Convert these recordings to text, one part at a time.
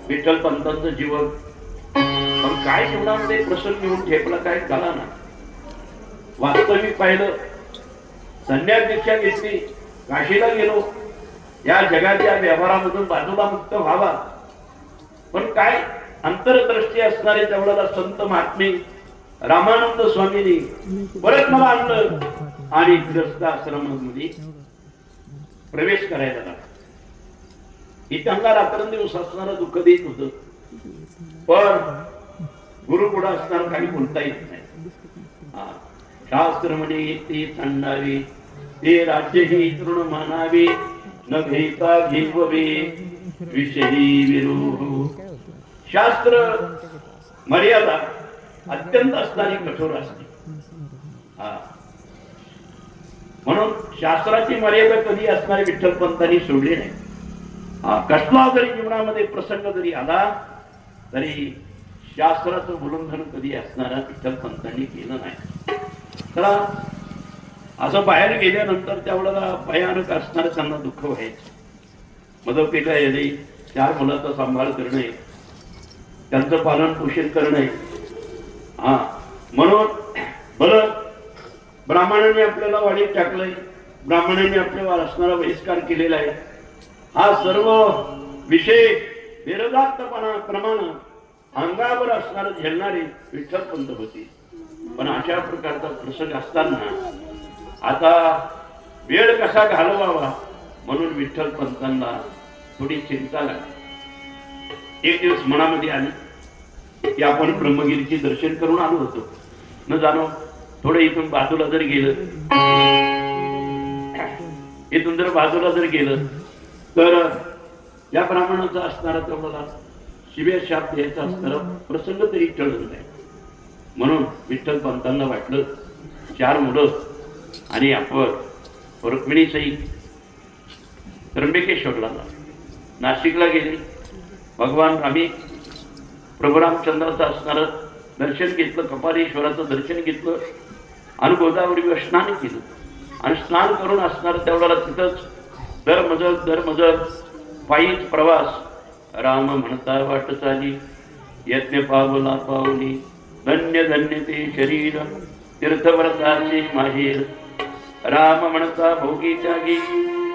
विठ्ठल पंतांचं जीवन पण काय जीवनामध्ये प्रसंग घेऊन ठेपला काय कळा ना. वास्तविक पाहिलं, संन्यास दीक्षा घेतली, काशीला गेलो, या जगाच्या व्यवहारामधून बाजूला मुक्त व्हावा. पण काय अंतरदृष्टी असणारे तेवढ्याला संत महात्मे रामानंद स्वामींनी परत मला आणलं आणि गृहस्थ आश्रमामध्ये प्रवेश करायला लागला. ही त्यांना रात्रंदिवस असणारं दुःख देत होत, पण गुरु पुढे असताना काही बोलता येत नाही. शास्त्र म्हणे येते सांडावे, ते राज्य ही तृण मानावे, न घेता घेववे विषयी विरोध. शास्त्र मर्यादा अत्यंत असणारी कठोर असते. म्हणून शास्त्राची मर्यादा कधी असणारी विठ्ठल पंतांनी सोडली नाही. कसला जरी जीवनामध्ये प्रसंग जरी आला तरी शास्त्राचं उल्लंघन कधी असणारा विठ्ठल पंतांनी केलं नाही. तर असं बाहेर गेल्यानंतर त्यावेळेला भयानक असणारं त्यांना दुःख व्हायचं. मदतीला येणे, 4 मुलाचा सांभाळ करणे, त्यांचं पालन पोषण करणे. म्हणून बरं, ब्राह्मणांनी आपल्याला वाडीत टाकलंय, ब्राह्मणांनी आपल्यावर असणारा बहिष्कार केलेला आहे. हा सर्व विषय निरदार्थपणा प्रमाण अंगावर असणारे झेलणारे विठ्ठल पंत होते. पण अशा प्रकारचा प्रसंग असताना आता वेळ कसा घालवावा म्हणून विठ्ठल पंतांना थोडी चिंता लागली. एक दिवस मनामध्ये आली की आपण ब्रह्मगिरीचे दर्शन करून आलो होतो, न जाणो थोडं इथून बाजूला जर गेलं, इथून जर बाजूला जर गेलं तर या ब्राह्मणाचा असणारा तेवढा शिव्या शाप द्यायचा असणारा प्रसंग तरी टळत नाही. म्हणून विठ्ठल पंतांना वाटलं 4 मुलं आणि आपण रुक्मिणी सहित त्र्यंबकेश्वरला नाशिकला गेले. भगवान आम्ही प्रभू रामचंद्राचं असणारं दर्शन घेतलं, कपालेश्वराचं दर्शन घेतलं आणि गोदावरीवर स्नान केलं. आणि स्नान करून असणारं तेवढ्याला तिथंच दरमजल पायीच प्रवास. राम म्हणता वाट चाली, यज्ञ पावला पावली, धन्य धन्य ते शरीर, तीर्थव्रताचे माहेर. राम म्हणता भोगी त्यागी,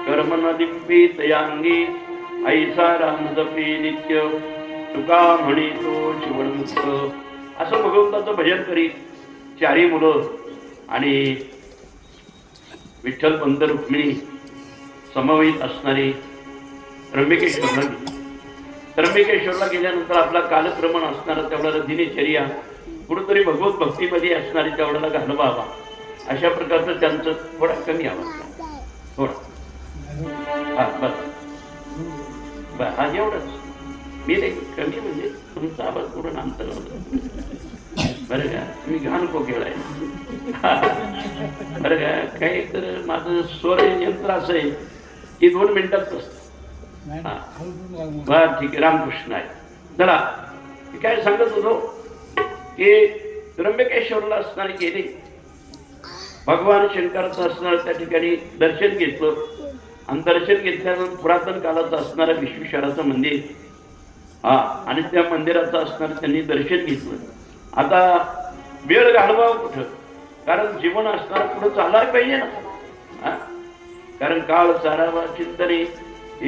कर्म न लिंपी तयांगी, ऐसा राम जपे नित्य, तुका म्हणे तो शिवणमुक्त. असं भगवंताचं भजन करीत 4 मुलं आणि विठ्ठल पंत रुक्मिणी समवेत असणारी त्र्यंबकेश्वरला गेली. त्र्यंबकेश्वरला गेल्यानंतर आपला कालक्रमण असणारा तेवढ्याला दिनचर्या कुठंतरी भगवत भक्तीमध्ये असणारी तेवढ्याला घालवावा. अशा प्रकारचं त्यांचं थोडा कमी आवाज, थोडा बस हा एवढंच. मी नाही कमी म्हणजे तुमचा आवाज पूर्ण अंतर बरं का. तुम्ही घाण कोकिळ आहे बरं का. काही तर माझं स्वर यंत्र असं आहे की 2 मिनिटात असतं. बर ठीक आहे, रामकृष्ण आहे. चला, मी काय सांगत होतो की त्र्यंबकेश्वरला असणारे गेले, भगवान शंकराचं असणार त्या ठिकाणी दर्शन घेतलं. आणि दर्शन घेतल्यानंतर पुरातन काळाचं असणारं विश्वेश्वराचं मंदिर, आणि त्या मंदिराचं असणार त्यांनी दर्शन घेतलं. आता वेळ घालवावं कुठं, कारण जीवन असणार पुढं चालायला पाहिजे ना. कारण काळ सारावा चिंतने,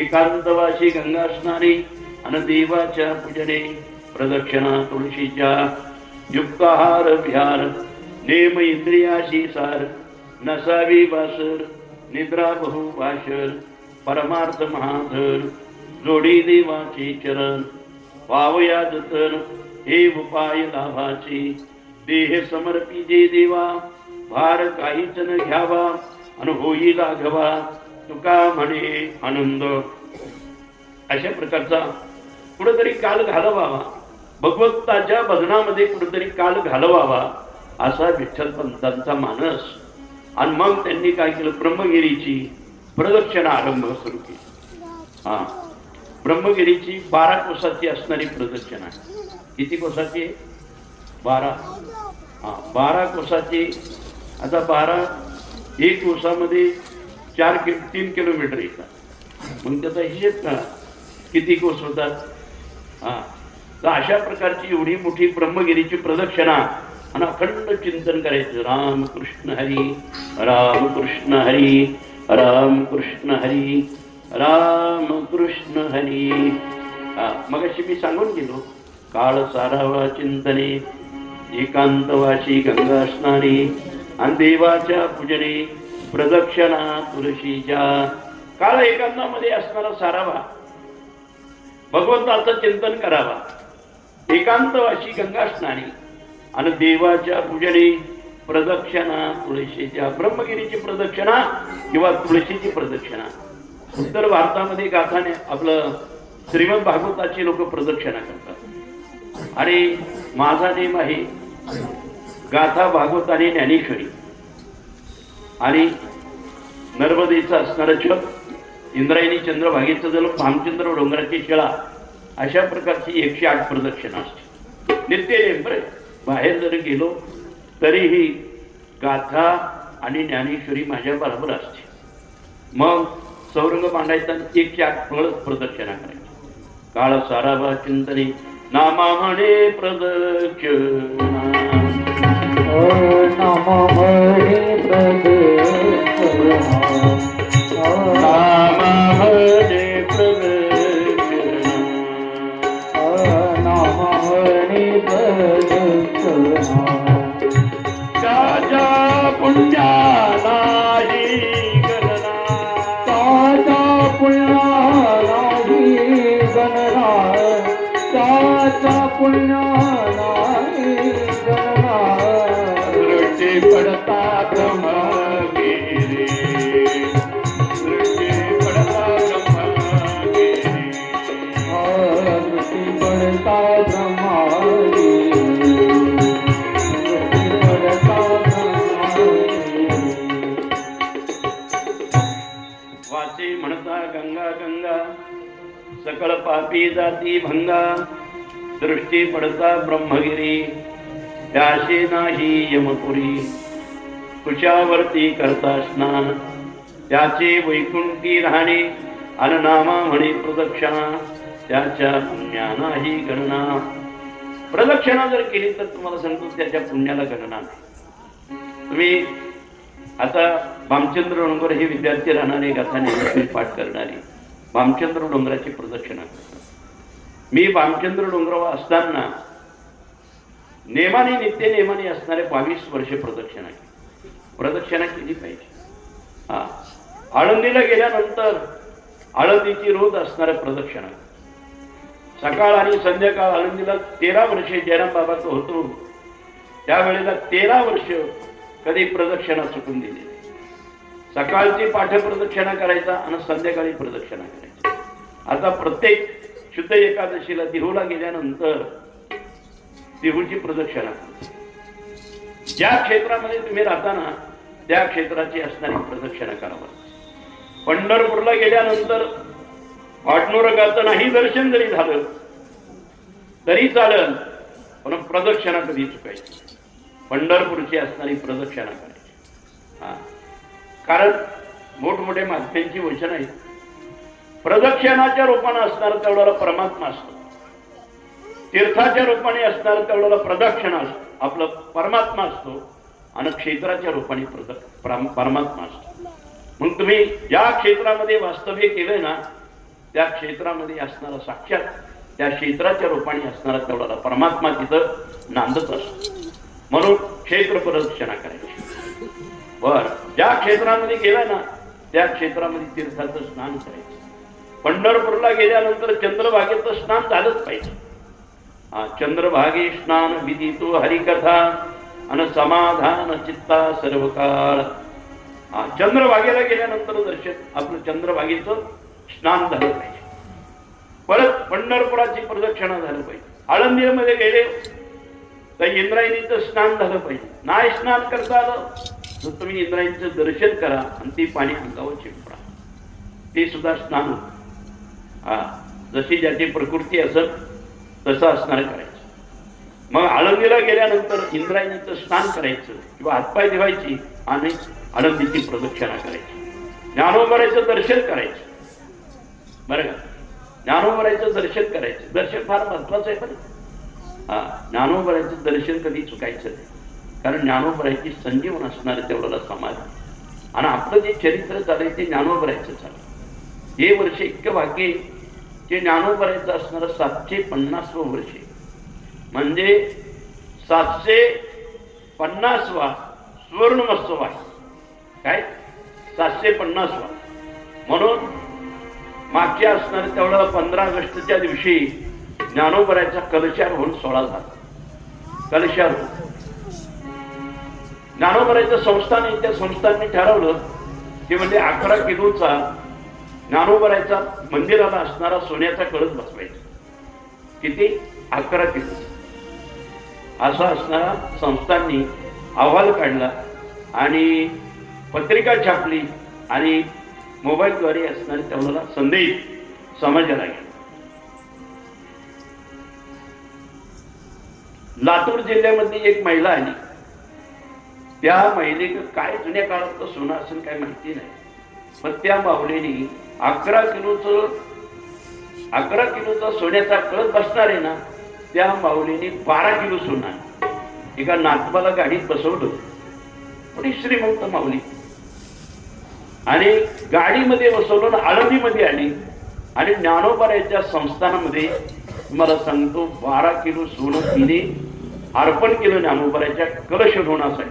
एकांतवाशी गंगा स्नाने, आणि देवाच्या पूजने, प्रदक्षिणा तुळशीच्या, युक्ताहार विहार, नेम इंद्रियाशी सार, नसावी वासर, निद्रा बहु भाषर, परमार्थ महाधर, जोडी देवाचे चरण, वावया जतन, हे उपाय लाभाचे, देह समर्पी जे देवा, भार काहीच न घ्यावा, आणि होई लाघवा, तुका म्हणे आनंद. अशा प्रकारचा कुठेतरी काल घालवावा, भगवंताच्या भजनामध्ये कुठेतरी काल घालवावा असा विठ्ठल पंतांचा मानस. आणि मग त्यांनी काय केलं, ब्रह्मगिरीची प्रदक्षिणा आरंभ सुरू केली. ब्रह्मगिरीची 12 कोसाची असणारी प्रदक्षिणा. किती कोसाची? 12. 12 कोसाची. आता 12 1 कोसामध्ये 3 किलोमीटर येतात. मग त्याचा हिशेब करा. किती कोस होतात? हा, तर अशा प्रकारची एवढी मोठी ब्रह्मगिरीची प्रदक्षिणा आणि अखंड चिंतन करायचं. राम कृष्ण हरी, राम कृष्ण हरी, राम कृष्ण हरी, राम कृष्ण हरी. मग अशी मी सांगून गेलो, काळ सारावा चिंतने, एकांतवाशी गंगा स्नानी, आणि देवाच्या पूजने प्रदक्षिणा तुळशीच्या. काळ एकांतामध्ये असणारा सारावा, भगवंताचं चिंतन करावा, एकांतवाशी गंगा स्नानी, आणि देवाच्या पूजने प्रदक्षिणा तुळशीच्या. ब्रह्मगिरीची प्रदक्षिणा किंवा तुळशीची प्रदक्षिणा. उत्तर भारतामध्ये गाथाने आपलं श्रीमद भागवताची लोक प्रदक्षिणा करतात. आणि माझा नेम आहे गाथा भागवत आणि ज्ञानेश्वरी, आणि नर्मदेचं असणारं जप, इंद्रायणी चंद्रभागेचं जल, भामचंद्र डोंगराची शिळा, अशा प्रकारची 108 प्रदक्षिणा असते नित्य नेम. बरं, बाहेर जर गेलो तरीही गाथा आणि ज्ञानेश्वरी माझ्या बरोबर असते. मग चौरंग मांडायचा, 108 प्रदक्षिणा करायची. काळ सारावा चिंतने, नामा म्हणे प्रदक्षिणा, नामा म्हणे प्रदक्षिणा, नामा म्हणे प्रदक्षिणा, नामा म्हणे प्रदक्षिणा. त्याच्या पुण्याला ही गणना, त्याच्या पुण्याला ही गणना, त्याच्या पुण्याला ही गणना. दृष्टी पडता ब्रह्मगिरी, दृष्टी पडता ब्रह्मगिरी, दृष्टी पडता ब्रह्मागिरी, दृष्टी पडता ब्रह्मागिरी. वाचे म्हणता गंगा गंगा, सकळ पापी जाती भंगा. दृष्टी पडता ब्रह्मगिरी, त्याशी नाही यमपुरी. कुशावरती करता स्नान, त्याचे वैकुंठी राहणे. नामा म्हणे प्रदक्षिणा, त्याच्या पुण्या नाही गणना. प्रदक्षिणा जर केली तर तुम्हाला सांगतो त्याच्या पुण्याला गणना नाही. तुम्ही आता भामचंद्र डोंगर हे विद्यार्थी राहणारे, गाथा पाठ करणारे भामचंद्र डोंगराची प्रदक्षिणा करतात. मी भामचंद्र डोंगरावर असताना नेमाने, नित्य नेमाने असणारे 22 वर्षे प्रदक्षिणा केली पाहिजे. आळंदीला गेल्यानंतर आळंदीची रोज असणाऱ्या प्रदक्षिणा, सकाळ आणि संध्याकाळ. आळंदीला 13 वर्षे जयराम बाबाचं होतो, त्यावेळेला 13 वर्ष कधी प्रदक्षिणा चुकून दिली. सकाळची पाठ प्रदक्षिणा करायचा आणि संध्याकाळी प्रदक्षिणा करायची. आता प्रत्येक शुद्ध एकादशीला देहूला गेल्यानंतर देहूची प्रदक्षिणा करा. ज्या क्षेत्रामध्ये तुम्ही राहताना त्या क्षेत्राची असणारी प्रदक्षिणा करावं. पंढरपूरला गेल्यानंतर पाटणुरंगाचं नाही दर्शन जरी झालं तरी चालेल, पण प्रदक्षिणा कधी चुकायची. पंढरपूरची असणारी प्रदक्षिणा करायची. कारण मोठमोठे महात्म्यांची वचन आहेत. प्रदक्षिणाच्या रूपाने असणारा तेवढा परमात्मा असतो, तीर्थाच्या रूपाने असणारा तेवढा प्रदक्षिणा आपला परमात्मा असतो, आणि क्षेत्राच्या रूपाने परमात्मा असतो. मग तुम्ही ज्या क्षेत्रामध्ये वास्तव्य केलंय ना, त्या क्षेत्रामध्ये असणारा साक्षात त्या क्षेत्राच्या रूपाने असणारा तेवढा परमात्मा तिथं नांदत असतो. म्हणून क्षेत्र प्रदक्षिणा करायची. बर, ज्या क्षेत्रामध्ये गेला ना त्या क्षेत्रामध्ये तीर्थाचं स्नान करायचं. पंढरपूरला गेल्यानंतर चंद्रभागेचं स्नान झालंच पाहिजे. चंद्रभागे स्नान विदितो हरिकथा, आणि समाधान चित्ता सर्व काळ. चंद्रभागेला गेल्यानंतर दर्शन आपलं चंद्रभागेचं स्नान झालं पाहिजे. परत पंढरपुराची प्रदक्षिणा झालं पाहिजे. आळंदीमध्ये गेले तर इंद्रायणीचं स्नान झालं पाहिजे. नाही स्नान करता आलं तर तुम्ही इंद्रायणीचं दर्शन करा आणि ती पाणी अंगावर चिंपडा, ते सुद्धा स्नान होतं. जशी ज्याची प्रकृती असत तसं असणार करायचं. मग आळंदीला गेल्यानंतर इंद्रायणीचं स्नान करायचं किंवा हातपाय धुवायची आणि आळंदीची प्रदक्षिणा करायची. ज्ञानोबाचं दर्शन करायचं. बरं का, ज्ञानोबरायचं दर्शन करायचं. दर्शन फार महत्वाचं आहे पण ज्ञानोबरायचं दर्शन कधी चुकायचं नाही. कारण ज्ञानोबरायची संजीवन असणार तेवढा समाज आणि आपलं जे चरित्र चालेल ते ज्ञानोबरायचं चालेल. हे वर्ष इतकं भाग्य जे ज्ञानोबरायचं असणारं 750वं वर्ष म्हणजे 750वा सुवर्ण महोत्सव आहे. काय 750वा. म्हणून मागच्या असणाऱ्या तेवढा 15 ऑगस्टच्या दिवशी ज्ञानोबरायचा कलशारोहण सोहळा झाला. कलशारोहण ज्ञानोबरायचं संस्थान आहे. त्या संस्थांनी ठरवलं की म्हणजे 11 किलोचा ज्ञानोबरायचा मंदिराला असणारा सोन्याचा कळस बसवायचा. किती? 11 किलो असा असणारा संस्थांनी अहवाल काढला आणि पत्रिका छापली आणि मोबाईलद्वारे असणारे तेवढा संदेश समाजाला गेला. लातूर जिल्ह्यामध्ये एक महिला आली. त्या महिलेनं काय जुन्या काळातलं सोनं असेल काय माहिती नाही, पण त्या माऊलीने 11 किलोचा सोन्याचा कळस बसणार आहे ना, त्या माऊलीने 12 किलो सोना एका नातवाला गाडीत बसवलं. थोडी श्रीमंत माऊली आणि गाडीमध्ये बसवलं. आळंदीमध्ये आली आणि ज्ञानोबरायच्या संस्थानामध्ये तुम्हाला सांगतो 12 किलो सोनं तिने अर्पण केलं ज्ञानोबरायच्या कलश होण्यासाठी.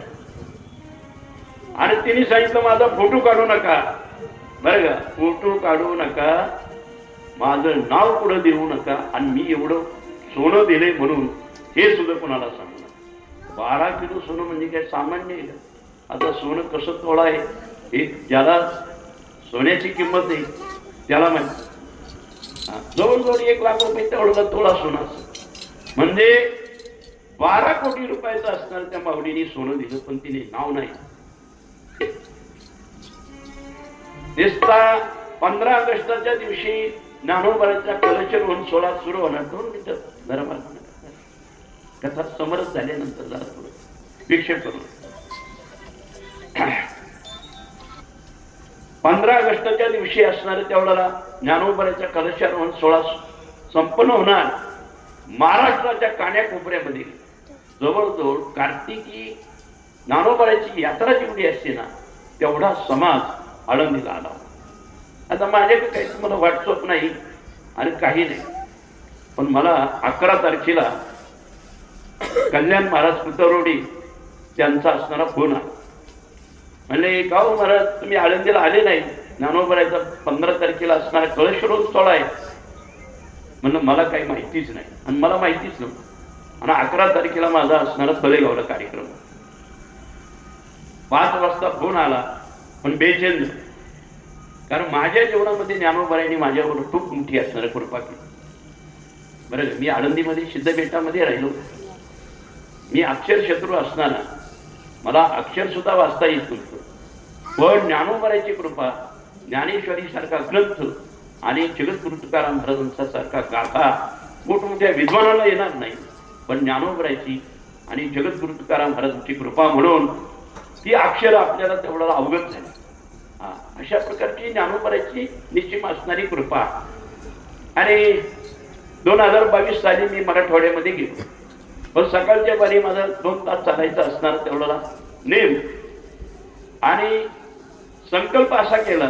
आणि तिने सांगितलं माझा फोटो काढू नका बरं का, फोटो काढू नका, माझं नाव पुढे देऊ नका आणि मी एवढं सोनं दिले म्हणून हे सुद्धा कोणाला सांगू नका. 12 किलो सोनं म्हणजे काय सामान्य आहे का? आता सोनं कसं तोळा आहे हे ज्याला सोन्याची किंमत आहे त्याला माहिती. जवळजवळ 1 लाख रुपये तेवढा तोळा सोनं म्हणजे 12 कोटी रुपयाचं असणार त्या माऊलीने सोनं दिलं, पण तिने नाव नाही. 15 ऑगस्टच्या दिवशी ज्ञानोबरायचा कलशारोहण सोहळा सुरू होणार. 2 मिनिटं जरा मला कथा समरस झाल्यानंतर जरा थोडं विक्षेप करू. 15 ऑगस्टच्या दिवशी असणारे तेवढा ज्ञानोबरायचा कलशारोहण सोहळा संपन्न होणार. महाराष्ट्राच्या कान्याकोपऱ्यामध्ये जवळजवळ कार्तिकी ज्ञानोबरायची यात्रा जेवढी असते ना तेवढा समाज आळंदीला आला. आता माझ्याकडे काही तुम्हाला व्हॉट्सअप नाही आणि काही नाही, पण मला 11 तारखेला कल्याण महाराज कुतरोडी त्यांचा असणारा फोन आला. म्हणले का हो महाराज तुम्ही आळंदीला आले नाही, ज्ञानोबरायचा 15 तारखेला असणारा कलशारोहण सोहळा आहे. म्हणलं मला काही माहितीच नाही आणि मला माहितीच नव्हतं. आणि 11 तारखेला माझा असणारा तळेगावला कार्यक्रम. 5 वाजता फोन आला पण बेचैन, कारण माझ्या जीवनामध्ये ज्ञानोबरायांनी माझ्यावर खूप मोठी असणारी कृपा केली. बरं मी आळंदीमध्ये सिद्धबेटामध्ये राहिलो. मी अक्षरशत्रू असताना मला अक्षर सुद्धा वाचता येत नव्हतं, पण ज्ञानोबरायची कृपा, ज्ञानेश्वरी सारखा ग्रंथ आणि जगद्गुरु तुकाराम महाराजांचा सारखा गाथा मोठमोठ्या विद्वानाला येणार नाही, पण ज्ञानोबरायची आणि जगद्गुरु तुकाराम महाराजांची कृपा म्हणून ती अक्षर आपल्याला तेवढा अवगत झाली. अशा प्रकारची ज्ञानोबरायची निश्चित असणारी कृपा. आणि 2022 साली मी मराठवाड्यामध्ये गेलो, पण सकाळच्या बारी माझा 2 तास चालायचा असणार तेवढा नेम. आणि संकल्प असा केला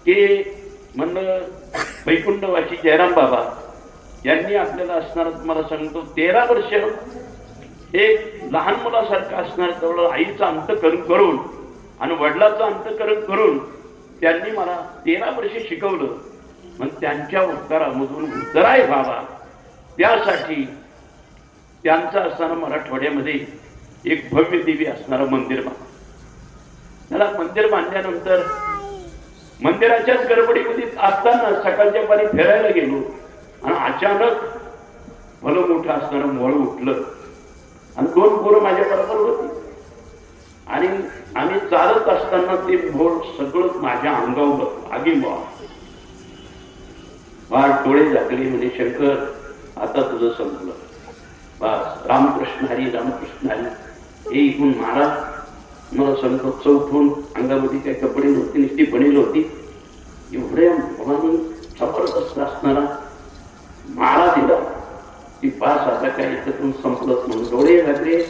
की म्हणलं वैकुंठवासी जयराम बाबा यांनी आपल्याला असणार तुम्हाला सांगतो 13 वर्ष एक लहान मुलासारखं असणार तेवढं आईचं अंतकरण करून आणि वडिलाचं अंतकरण करून त्यांनी मला 13 वर्ष शिकवलं. मग त्यांच्या उत्तरामधून उतराय व्हावा त्यासाठी त्यांचा असणारा मराठवाड्यामध्ये एक भव्य दिव्य असणारं मंदिर बांधलं. त्याला मंदिर बांधल्यानंतर मंदिराच्याच गडबडीमध्ये असताना सकाळच्या पारी फिरायला गेलो आणि अचानक भलं मोठं असणारं मोळ उठलं आणि 2 पोरं माझ्या बरोबर होती. आणि आम्ही चालत असताना ते मोळ सगळं माझ्या अंगावर आगींबा फार डोळे झाकले. म्हणजे शंकर आता तुझं संपलं, बस रामकृष्ण हरी रामकृष्ण हरी. हे इथून महाराज मला संकट चौथून अंगामध्ये काही कपडे नव्हते, नुसती बनेल होती. एवढ्या भावाने जबरदस्त असणारा माळा दिला ती पास आता काय इथून संपलत म्हणून डोळे लागले.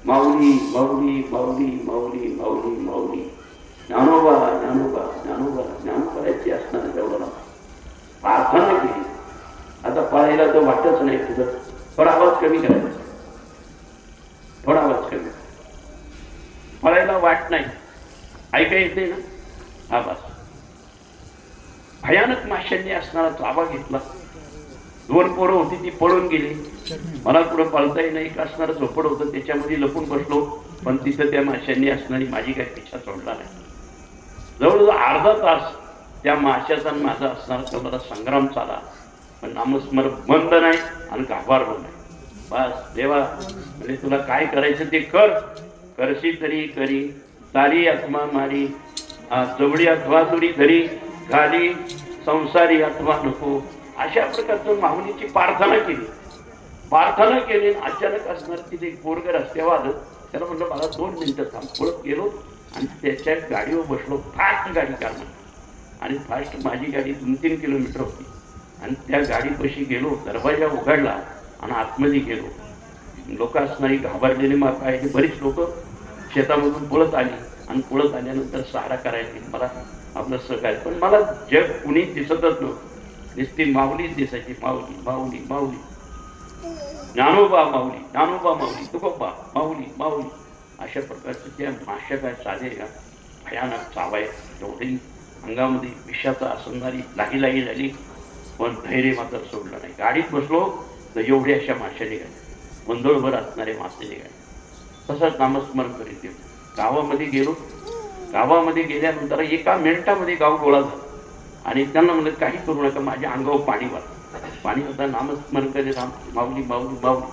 माऊली माऊली माऊली माऊली माऊली माऊली ज्ञानोबा ज्ञानोबा ज्ञानोबा ज्ञानोबाची असणार तेवढं प्रार्थना केली. आता पळायला तर वाटच नाही तुझं. थोडा आवाज कमी करायचा, थोडा आवाज कमी. पळायला वाट नाही, ऐका येते ना. हा बस. भयानक माशांनी असणारा ताबा घेतला. 2 पोरं होती ती पळून गेली. मला पुढे पळताही नाही का असणारं झोपड होतं त्याच्यामध्ये लपून बसलो. पण तिथं त्या माशांनी असणारी माझी काही पिछा सोडला नाही. जवळजवळ अर्धा तास त्या माशाचा आणि माझा असणारा तो मला संग्राम चाला. पण नामस्मरण बंद नाही आणि घाबरलो नाही. बस देवा म्हणजे तुला काय करायचं ते कर. करशी तरी करी तारी आत्मा मारी जवळी अथवा तुरी धरी घाली संसारी अथवा नको. अशा प्रकारचं माऊलीची प्रार्थना केली. प्रार्थना केली. अचानक असणार तिथे एक पोरग रस्त्यावर आलं. त्याला म्हणलं मला 2 मिनिटं थांब. पळत गेलो आणि त्याच्या गाडीवर बसलो. फास्ट गाडी काढणार आणि फास्ट माझी गाडी 2-3 किलोमीटर होती. आणि त्या गाडीपाशी गेलो. दरवाजा उघडला आणि आतमध्ये गेलो. लोक असणारी घाबरलेली पाहिजे. बरीच लोक शेतामधून पळत आली आणि पळत आल्यानंतर सहारा करायला मला आपलं सहकार्य. पण मला जग कुणी दिसतच नव्हतं. नुसती माऊलीच दिसायची. माऊली माऊली माऊली ज्ञानोबा माऊली ज्ञानोबा माऊली तुकोबा माऊली माऊली. अशा प्रकारचे त्या माश्या काय चाले का भयानक चावाय. एवढी अंगामध्ये विषाचा असणारी लागी लागी झाली. पण धैर्य मात्र सोडलं नाही. गाडीत बसलो तर एवढे अशा माश्या निघाल्या. गोंधळभर असणारे मासे निघाले. तसंच नामस्मरण करीत गेलो. गावामध्ये गेलो. गावामध्ये गेल्यानंतर 1 मिनिटामध्ये गाव गोळा झाला. आणि त्यांना म्हणलं काही करू नका. माझ्या अंगावर पाणी वाटलं. पाणी होता. नामस्मरण करे राम माऊली माऊली माऊली.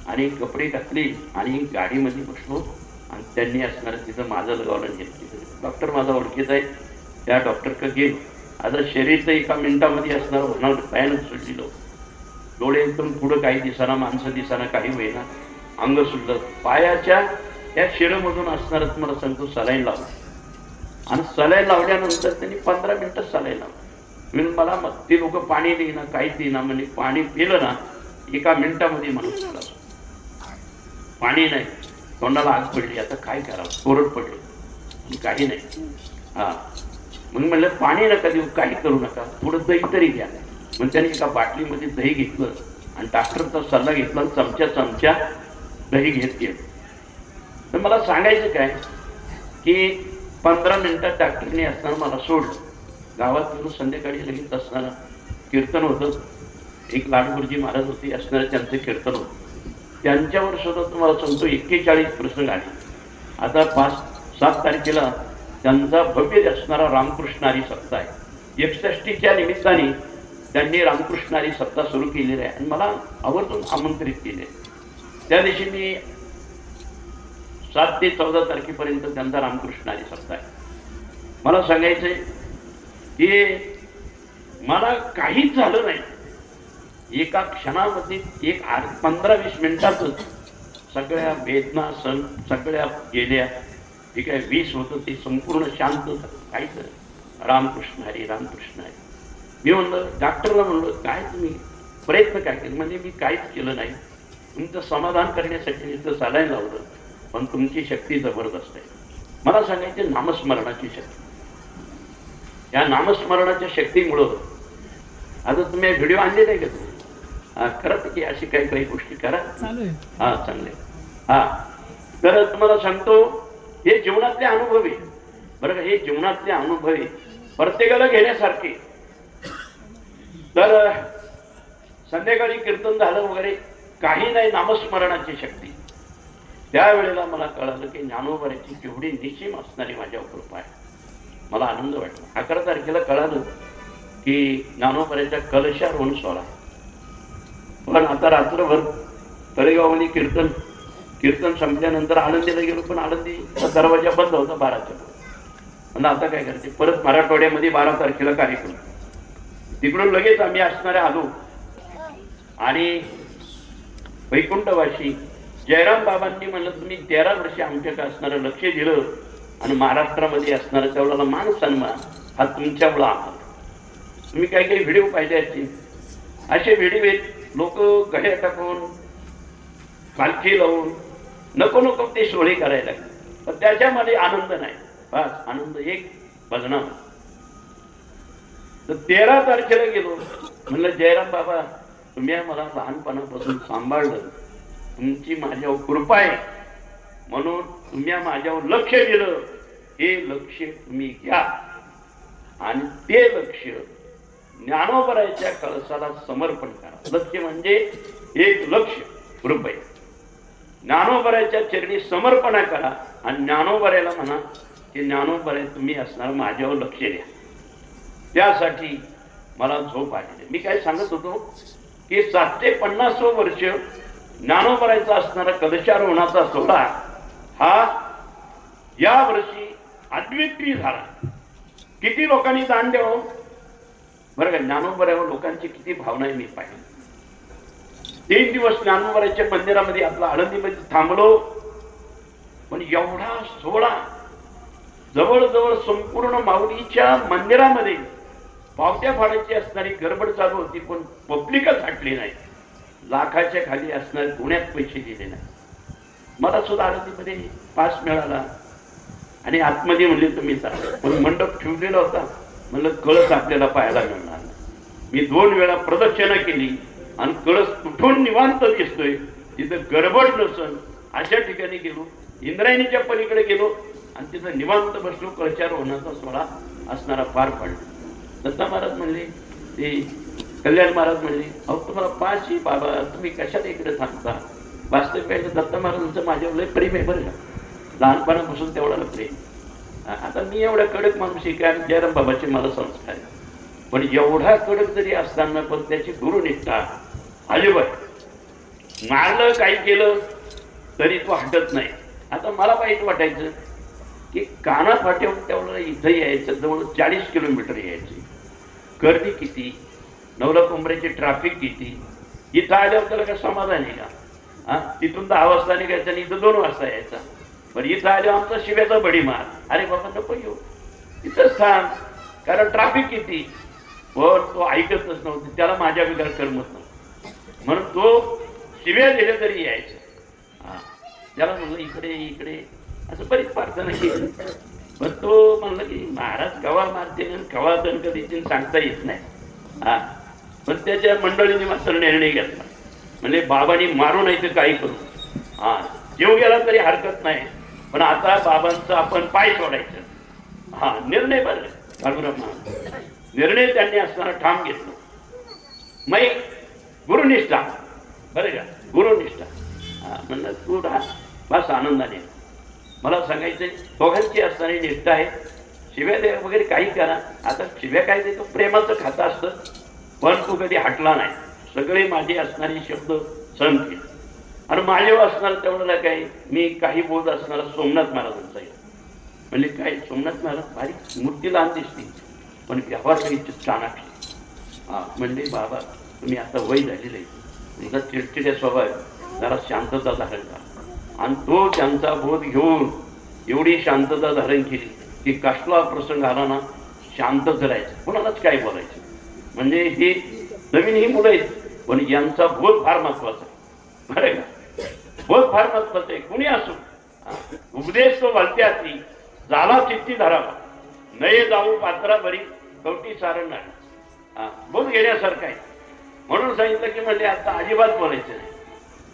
आणि कपडे घातले आणि गाडीमध्ये बसलो. आणि त्यांनी असणार तिथं माझं लगावलं घेतलं. डॉक्टर माझा ओळखीचा आहे. त्या डॉक्टरकडे गेलो. आता शरीर तर 1 मिनिटामध्ये असणार होणार भयानक सुटलेलो. डोळे एकदम पुढं काही दिसाना, माणसं दिसाना, काही होईना. अंग सुटलं. पायाच्या त्या शिरमधून असणारच मला सांगतो सलाईन लावलं. आणि सलाईन लावल्यानंतर त्यांनी 15 मिनिटं सलाईन लावलं. म्हणून मला ते लोक पाणी देईना, काहीच देईना. म्हणजे पाणी पिलं ना 1 मिनिटामध्ये माणूस झाला. पाणी नाही. तोंडाला आग पडली. आता काय करावं. कोरड पडली. काही नाही. मग म्हणलं पाणी नका देऊ, काही करू नका, थोडं दही तरी घ्या. मग त्याने एका बाटलीमध्ये दही घेतलं आणि डॉक्टरचा सल्ला घेतला. चमच्या दही घेत गेलं. तर मला सांगायचं काय की 15 मिनिटात डॉक्टरने असताना मला सोडलं. गावात गेलो. संध्याकाळी लगेच असताना कीर्तन होतं. एक लाडगुरुजी महाराज होते असणारे त्यांचं कीर्तन होतं. त्यांच्यावर सुद्धा तुम्हाला सांगतो 41 प्रसंग आले. आता 5-7 तारखेला त्यांचा भव्य असणारा रामकृष्णारी सप्ताह आहे. 61च्या निमित्ताने त्यांनी रामकृष्णारी सप्ताह सुरू केलेला आहे. आणि मला आवर्जून आमंत्रित केले. त्या दिवशी मी 7 ते 14 तारखेपर्यंत त्यांचा रामकृष्णारी सप्ताह आहे. मला सांगायचंय की मला काहीच झालं नाही. एका क्षणामध्ये 15-20 मिनिटातच सगळ्या वेदना सगळ्या गेल्या. जे काय 20 होतं ते संपूर्ण शांत काहीच रामकृष्ण हरी रामकृष्ण हरी. मी म्हणलं डॉक्टरला म्हणलं काय तुम्ही प्रयत्न काय केले. म्हणजे मी काहीच केलं नाही. तुमचं समाधान करण्यासाठी नुसतं सलाईन लावलं. पण तुमची शक्ती जबरदस्त आहे. मला सांगायचे नामस्मरणाची शक्ती. या नामस्मरणाच्या शक्तीमुळं आता तुम्ही व्हिडिओ आणले नाही का तुम्ही करत की अशी काही काही गोष्टी करा. चांगले. तर तुम्हाला सांगतो हे जीवनातले अनुभव आहे बरं का. हे जीवनातले अनुभव आहे प्रत्येकाला घेण्यासारखे. तर संध्याकाळी कीर्तन झालं वगैरे काही नाही. नामस्मरणाची शक्ती. त्यावेळेला मला कळालं की ज्ञानोबाची केवढी निश्चिम असणारी माझ्यावर कृपा आहे. मला आनंद वाटला. 11 तारखेला कळालं की ज्ञानोबाच्या कलशारोहण सोहळा. पण आता रात्रभर तळेगावमध्ये कीर्तन संपल्यानंतर आळंदीला गेलो. पण आळंदीचा दरवाजा बंद होता 12च्या. पण आता काय करते परत मराठवाड्यामध्ये 12 तारखेला कार्यक्रम. तिकडून लगेच आम्ही असणारे आलो. आणि वैकुंठवासी जयराम बाबांनी म्हणलं तुम्ही 13 वर्षे आमच्याकडे असणारं लक्ष दिलं आणि महाराष्ट्रामध्ये असणारं तेवढा मान सन्मान हा तुमच्यामुळं आम्हाला. तुम्ही काही काही व्हिडिओ पाहिले असतील. असे व्हिडिओ आहेत, लोक गड्या टाकून पालखी लावून नको नको ते सोहळे करायला लागले. पण त्याच्यामध्ये आनंद नाही. बस आनंद एक बघणार. तर 13 तारखेला गेलो. म्हणलं जयराम बाबा, तुम्ही मला लहानपणापासून सांभाळलं, तुमची माझ्यावर कृपा आहे, म्हणून तुम्ही माझ्यावर लक्ष दिलं. हे लक्ष तुम्ही घ्या आणि ते लक्ष ज्ञानोबराच्या कळसाला समर्पण करा. लक्ष म्हणजे एक लक्ष रुपये ज्ञानोबराच्या चरणी समर्पण करा आणि ज्ञानोबराला म्हणा की ज्ञानोबराय तुम्ही असणार माझ्यावर लक्ष द्या. त्यासाठी मला झोप आली. मी काय सांगत होतो की 750 वर्ष ज्ञानोबरायचा असणारा कलशारोहणाचा सोहळा हा या वर्षी अद्वितीय झाला. किती लोकांनी दान द्यावं बरं का. ज्ञानोबरावर लोकांची किती भावना आहे मी पाहिली. 3 दिवस ज्ञानोबराच्या मंदिरामध्ये आपला आळंदीमध्ये थांबलो. पण एवढा सोहळा जवळजवळ संपूर्ण माऊलीच्या मंदिरामध्ये पावत्या फाडायची असणारी गडबड चालू होती, पण पब्लिकच हटली नाही. लाखाच्या खाली असणारे पुण्यात पैसे दिले नाही. मला सुद्धा आरतीमध्ये पास मिळाला आणि आतमध्ये म्हणले तुम्ही चालले, पण मंडप ठेवलेला होता. म्हणलं कळस आपल्याला पाहायला मिळणार नाही. मी 2 वेळा प्रदक्षिणा केली आणि कळस कुठून निवांत दिसतोय, तिथं गडबड नसन अशा ठिकाणी गेलो. इंद्रायणीच्या पलीकडे गेलो आणि तिथं निवांत बसलो. कळशारोहणाचा सोहळा असणारा पार पडला. दत्ता महाराज म्हणले, ते कल्याण महाराज म्हणले, अहो तुम्हाला पास आहे बाबा, तुम्ही कशाला इकडे थांबता. वास्तविक पाहिजे दत्ता महाराजांचं माझ्यावर लय प्रेम आहे बरं का. लहानपणापासून तेवढा प्रेम. आता मी एवढा कडक माणूस आहे काय, जयराम बाबाचे मला संस्कार आहे, पण एवढा कडक जरी असताना पण त्याची गुरुनिष्ठा अजिबात. मारलं काही केलं तरी तो हटत नाही. आता मला वाईट वाटायचं की काना फाट्यावर तेवढं इथं यायचं, जवळ 40 किलोमीटर यायचे. गर्दी किती, नवला कोंबड्याची ट्रॅफिक किती. इथं आल्यावर त्याला काय समाधान आहे का. हा, तिथून 10 वाजता निघायचं आणि इथं 2 वाजता यायचा. बरं इथं आल्यावर आमचा शिव्याचा बडी मार, अरे बाबा नको येऊ, इथंच थांब, कारण ट्रॅफिक किती. पण तो ऐकतच नव्हतं, त्याला माझ्या बिगार करमत नव्हतं, म्हणून तो शिव्या दिल्या तरी यायचं. हा, त्याला म्हणलं इकडे इकडे असं बरीच प्रार्थना केली. पण तो म्हणलं की महाराज कवा मारतील आणि कवा दंड देतील सांगता येत नाही. हा, पण त्याच्या मंडळीने मात्र निर्णय घेतला. म्हणजे बाबांनी मारू नाही तर काही करू. हा, जीव गेला तरी हरकत नाही, पण आता बाबांचा आपण पाय सोडायचं. हा निर्णय बरं काळूराम महाराज निर्णय त्यांनी असताना ठाम घेतला. मै गुरुनिष्ठा बरं का, गुरुनिष्ठा. हा, म्हणलं तू राहा बस आनंदाने. मला सांगायचं दोघांची असणारी निष्ठा आहे. शिव्या द्या वगैरे काही करा. आता शिव्या काय देतो, प्रेमाचं खातं असतं, पण तू कधी हटला नाही. सगळे माझे असणारे शब्द सहन केले आणि माझ्यावर असणार तेवढं काय मी काही बोलत असणार सोमनाथ महाराजांचा आहे. म्हणजे काय सोमनाथ महाराज बारीक मूर्ती लहान दिसते पण व्यवहार काही चाणाक्षी. हा, म्हणजे बाबा तुम्ही आता वय झालेलं आहे, तुमचा चिडचिड्या स्वभाव जरा शांतता धारण करा. आणि तो त्यांचा बोध घेऊन एवढी शांतता धारण केली की कसला प्रसंग आला ना शांतच राहायचं, कोणालाच काय बोलायचं. म्हणजे हे नवीन ही मुलं आहेत, पण यांचा बोध फार महत्वाचा आहे बरं का. बोध फार महत्वाचा आहे. कुणी असो, उपदेश तो भलत्या ती झाला चित्ती धरावा, नये जाऊ पात्रा बरी कवटी सारण नाही. हा, बोध घेण्यासारखं आहे. म्हणून सांगितलं की म्हणजे आता अजिबात बोलायचं नाही.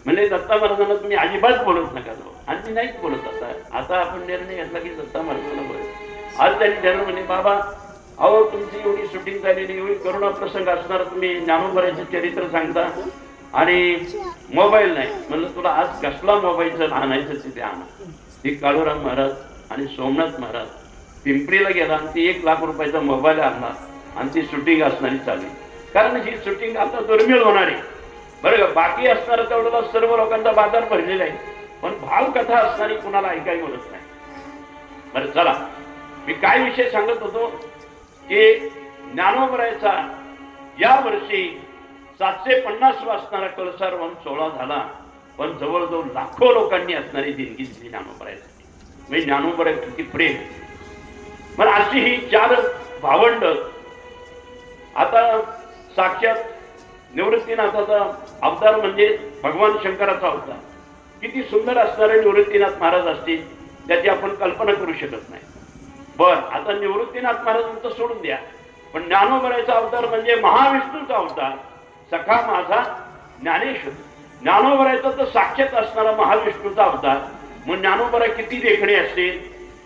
म्हणजे दत्ता महाराजांना तुम्ही अजिबात बोलत नका जाऊ, आणि मी नाहीच बोलत. आता आपण निर्णय घेतला की दत्ता महाराजांना बोलत. आज त्यांनी ठरवलं म्हणजे बाबा अहो तुमची एवढी शूटिंग झालेली, एवढी करुणा प्रसंग असणार, तुम्ही ज्ञानोबराचं चरित्र सांगता आणि मोबाईल नाही. म्हणलं तुला आज कसला मोबाईलचं आणायचं तिथे आणा. ती काळूराम महाराज आणि सोमनाथ महाराज पिंपरीला गेला आणि ती 1 लाख रुपयाचा मोबाईल आणला आणि ती शूटिंग असणारी चालली. कारण ही शूटिंग आता दुर्मिळ होणार आहे बरं का. बाकी असणारं तेवढं सर्व लोकांचा बाजार भरलेला आहे, पण भावकथा असणारी कुणाला ऐकायला मिळत नाही. बरं चला, मी काय विषय सांगत होतो की ज्ञानोबरायचा या वर्षी 750 असणारा कळसारोहण सोहळा झाला, पण जवळजवळ लाखो लोकांनी असणारी देणगी दिली ज्ञानोबरायसाठी. म्हणजे ज्ञानोबराय किती प्रेम. पण अशी ही 4 भावंड आता साक्षात निवृत्तीनाथाचा अवतार म्हणजे भगवान शंकराचा अवतार. किती सुंदर असणारे निवृत्तीनाथ महाराज असतील त्याची आपण कल्पना करू शकत नाही. बर, आता निवृत्तीनाथ महाराजांचं सोडून द्या, पण ज्ञानोबराचा अवतार म्हणजे महाविष्णूचा अवतार. सखा माझा ज्ञानेश्वर, ज्ञानोबराचा तर साक्षात असणारा महाविष्णूचा अवतार. मग ज्ञानोबरा किती देखणे असतील.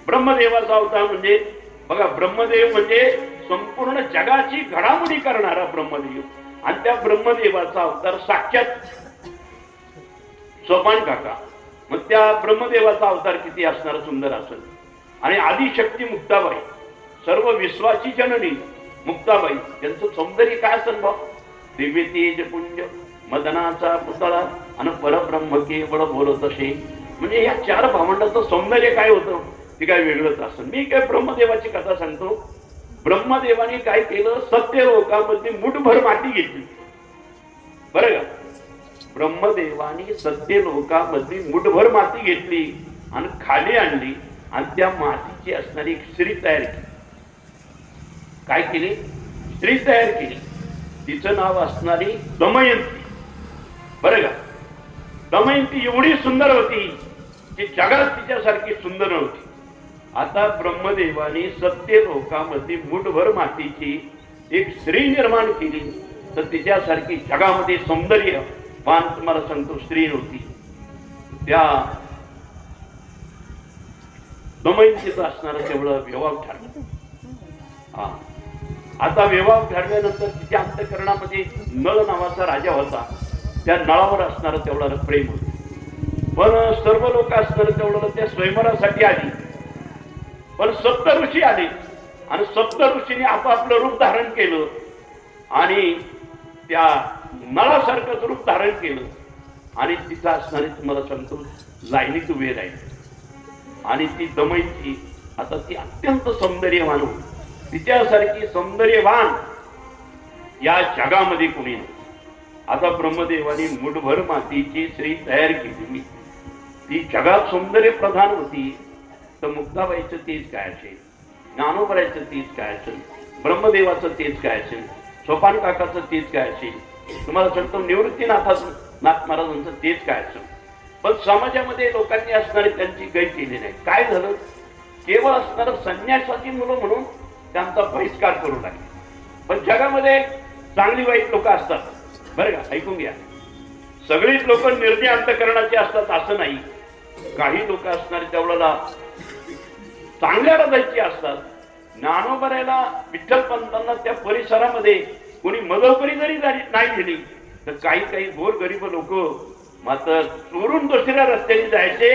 ब्रह्मदेवाचा अवतार म्हणजे बघा, ब्रह्मदेव म्हणजे संपूर्ण जगाची घडामोडी करणारा ब्रह्मदेव. आणि त्या ब्रह्मदेवाचा अवतार साक्षात सोपान काका. मग त्या ब्रह्मदेवाचा अवतार किती असणारा सुंदर असेल. आणि आदिशक्ती मुक्ताबाई, सर्व विश्वाची जननी मुक्ताबाई, त्यांचं सौंदर्य काय असेल भाऊ. दिव्य तेज पुंज, मदनाचा पुतळा आणि परब्रह्म केवळ बोलत असे. म्हणजे या चार भावंडाचं सौंदर्य काय होतं ते काय वेगळंच असतं. मी काय ब्रह्मदेवाची कथा सांगतो. ब्रह्मदेवाने काय केलं, सत्य लोकांमध्ये मुठभर माती घेतली. बरं का, ब्रह्मदेवाने सत्य लोकांमध्ये मुठभर माती घेतली आणि खाली आणली आणि त्या मातीची असणारी एक स्त्री तयार केली. काय केली, स्त्री तयार केली. तिचं नाव असणारी दमयंती. बरं का, दमयंती एवढी सुंदर होती की जगात तिच्यासारखी सुंदर नव्हती. आता ब्रह्मदेवाने सत्य लोकांमध्ये मुठभर मातीची एक स्त्री निर्माण केली, तर तिच्यासारखी जगामध्ये सौंदर्य पान तुम्हाला सांगतो स्त्री नव्हती. त्या दमयंतीचा असणारा तेवढं विवाह ठरला. आता विवाह ठरल्यानंतर तिच्या अंतःकरणामध्ये नळ नावाचा राजा होता. त्या नळावर असणारं तेवढं प्रेम होतं. पण सर्व लोक असणारं तेवढं त्या स्वयंवरासाठी आली. पण सप्त ऋषी आले आणि सप्त ऋषीने आपापलं रूप धारण केलं आणि त्या नळासारखंच रूप धारण केलं. आणि तिथं असणारी तुम्हाला सांगतो लाईनीत उभे राहिले. आणि ती दमयंती आता ती अत्यंत सौंदर्यवान होती. तिच्यासारखी सौंदर्यवान या जगामध्ये कोणी नाही. आता ब्रह्मदेवाने मुठभर मातीची स्त्री तयार केली. ती जगात सौंदर्य प्रधान होती. तर मुक्ताबाईचं तेज काय असेल, ज्ञानोबरायचं तेज काय असेल, ब्रह्मदेवाचं तेज काय असेल, सोपान काकाचं तेज काय असेल, तुम्हाला सांगतो नाथ महाराजांचं तेज काय असेल. पण समाजामध्ये लोकांनी असणारी त्यांची गै केली नाही. काय झालं, केवळ असणारं संन्यासाची मुलं म्हणून त्यांचा बहिष्कार करू लागले. पण जगामध्ये चांगली वाईट लोक असतात. बरं का, ऐकून घ्या, सगळीच लोक निर्णय अंतकरणाचे असतात असं नाही. काही लोक असणारे तेवढ्याला चांगल्या हृदयाची असतात. ज्ञानोबरायला विठ्ठल पंतांना त्या परिसरामध्ये कोणी मदतकरी जरी नाही दिली तर काही गोरगरीब लोक मात्र चोरून दुसऱ्या रस्त्याने जायचे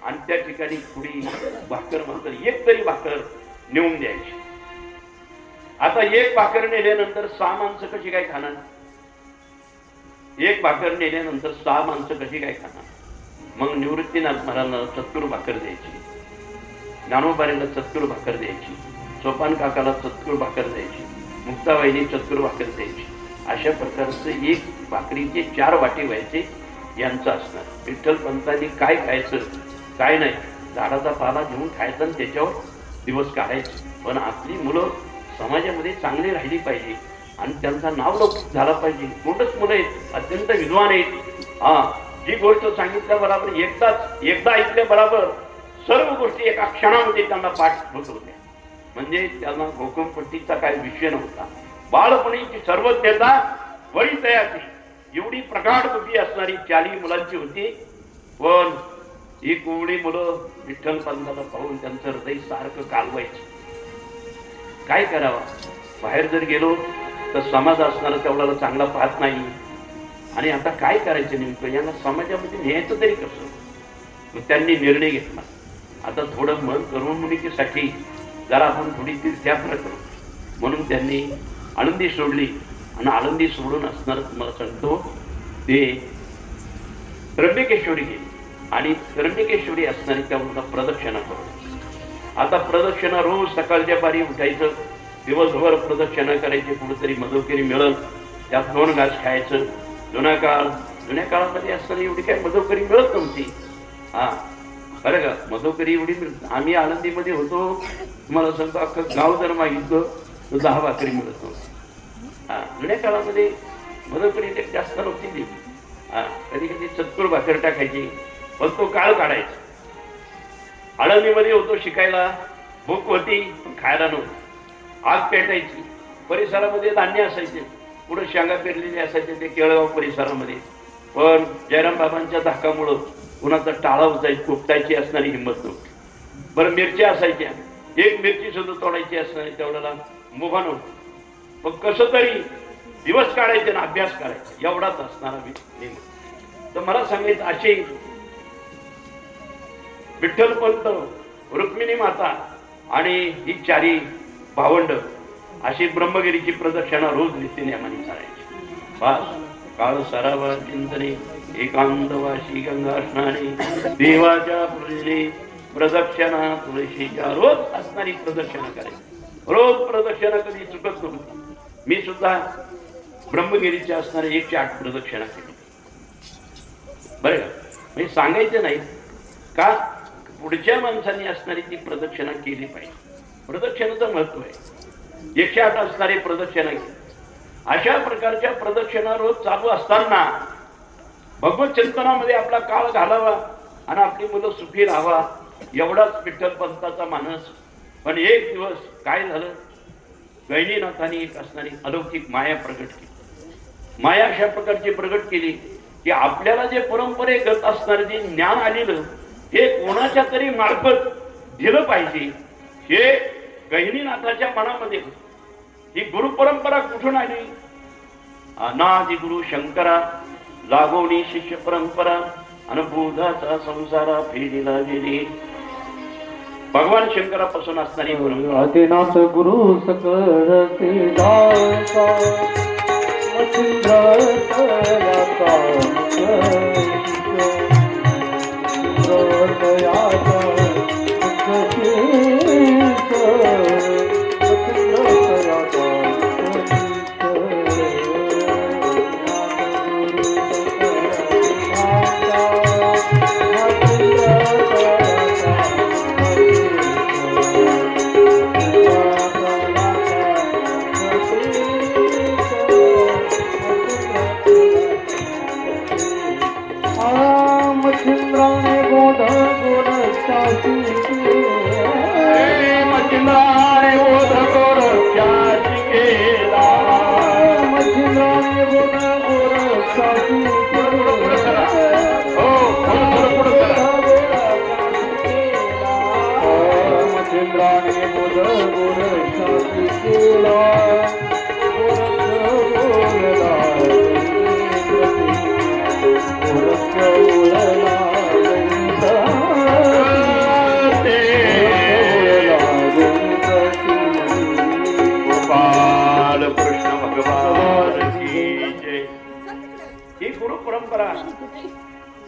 आणि त्या ठिकाणी थोडी भाकर मात्र एक तरी भाकर नेऊन द्यायची. आता एक भाकर नेल्यानंतर 6 माणसं कशी काय खाणार. एक भाकर नेल्यानंतर 6 माणसं कशी काय खाणार. मग निवृत्तीनाथ महाराजांना चतुर भाकर द्यायची, ज्ञानोबाईला चतुर भाकर द्यायची, सोपान काकाला चतुर भाकर द्यायची, मुक्ताबाईने चतुर भाकर द्यायची. अशा प्रकारचं एक भाकरीचे 4 वाटे व्हायचे यांचं असणार. विठ्ठल पंतांनी काय खायचं काय नाही, झाडाचा पाला घेऊन खायचा आणि त्याच्यावर दिवस काढायचे. पण आपली मुलं समाजामध्ये चांगली राहिली पाहिजे आणि त्यांचं नाव लौकिक झाला पाहिजे. कोणतंच मुलं आहेत अत्यंत विद्वान आहेत. जी गोष्ट सांगितल्या बरोबर एकदा ऐकल्या बरोबर सर्व गोष्टी एका क्षणामध्ये त्यांना पाठ होत होत्या. म्हणजे त्यांना गोकुळपट्टीचा काय विषय नव्हता. बाळपणीची सर्वज्ञता वळी तयाची एवढी प्रगाढ बुद्धी असणारी 40 मुलांची होती. पण ही कोवडी मुलं विठ्ठल पंताला पाहून त्यांचं हृदय सारखं कालवायचं. काय करावं, बाहेर जर गेलो तर समाज असणारा तेवढा चांगला पाहत नाही. आणि आता काय करायचं नेमकं, यांना समाजामध्ये न्यायचं तरी कसं. मग त्यांनी निर्णय घेतला, आता थोडं मन करमणुकीसाठी जरा आपण थोडी तीर्थयात्रा करू. म्हणून त्यांनी आळंदी सोडली आणि आळंदी सोडून असणार तुम्हाला सांगतो ते त्र्यंबकेश्वरी गेली. आणि त्र्यंबकेश्वरी असणारी त्यामुळे प्रदक्षिणा करू. आता प्रदक्षिणा रोज सकाळच्या पारी उठायचं, दिवसभर प्रदक्षिणा करायची. कुठेतरी मधुकरी मिळेल त्यात 2 घास खायचं. जुन्या काळामध्ये असताना एवढी काय मधुकरी मिळत नव्हती. बरं का, मधुकरी एवढी मिळत. आम्ही आळंदीमध्ये होतो, तुम्हाला सांगतो अख्खं गाव जर मागितलं तर 10 भाकरी मिळत नव्हती. जुन्या काळामध्ये मदतकरी ते जास्त नव्हती दिली. कधी कधी चतुर भाकर टाकायची, पण तो काळ काढायचा. आळंदीमध्ये होतो शिकायला, भूक होती पण खायला नव्हती. आग पेटायची, परिसरामध्ये धान्य असायचे, पुढे शेंगा पेरलेले असायचे ते केळगाव परिसरामध्ये. पण जयराम बाबांच्या धाकामुळं कुणाचा टाळा उपटायची असणारी हिंमत नव्हती. बरं, मिरच्या असायच्या, एक मिरची सुद्धा तोडायची असणारी तेवढ्याला मुभा नव्हती. पण कसं तरी दिवस काढायचे ना अभ्यास करायचा, एवढाच असणारा मी. तर मला सांगायचं, असे विठ्ठलपंत, रुक्मिणी माता आणि ही चारी भावंड अशी ब्रह्मगिरीची प्रदक्षिणा रोज नित्यनेमाने करायची. बस काळ सरावा चिंतने एकांतवाशी गंगा स्नाने देवाच्या पूजेने प्रदक्षिणा तुळशीच्या रोज असणारी प्रदक्षिणा करायची. रोज प्रदक्षिणा कधी चुकत नव्हती. मी सुद्धा ब्रह्मगिरीच्या असणाऱ्या 108 प्रदक्षिणा केली. बरं का, म्हणजे सांगायचं नाही का, पुढच्या माणसाने असणारी ती प्रदक्षिणा केली पाहिजे. प्रदक्षिणाचं महत्व आहे. 108 असणारी प्रदक्षिणा केली. अशा प्रकारच्या प्रदक्षिणा रोज चालू असताना भगवत चिंतनामध्ये आपला काळ घालावा आणि आपली मुलं सुखी राहावा, एवढाच विठ्ठलपंताचा मानस. पण एक दिवस काय झालं, गहिनीनाथाने एक असणारी अलौकिक माया प्रगट केली. माया अशा प्रकारची प्रगट केली की आपल्याला जे परंपरेगत असणारे जे ज्ञान आलेलं हे कोणाच्या तरी मार्फत दिलं पाहिजे, हे गहिनीनाथाच्या मनामध्ये. ही गुरु परंपरा कुठून आली? अनादि गुरु शंकरा लागोनी शिष्य परंपरा अनुभूताचा संसारा फेरीला गेली. भगवान शंकरापासून असणारी परंपरा. आदिनाथ गुरु सकळ दाता मच्छिंद्र तयाचा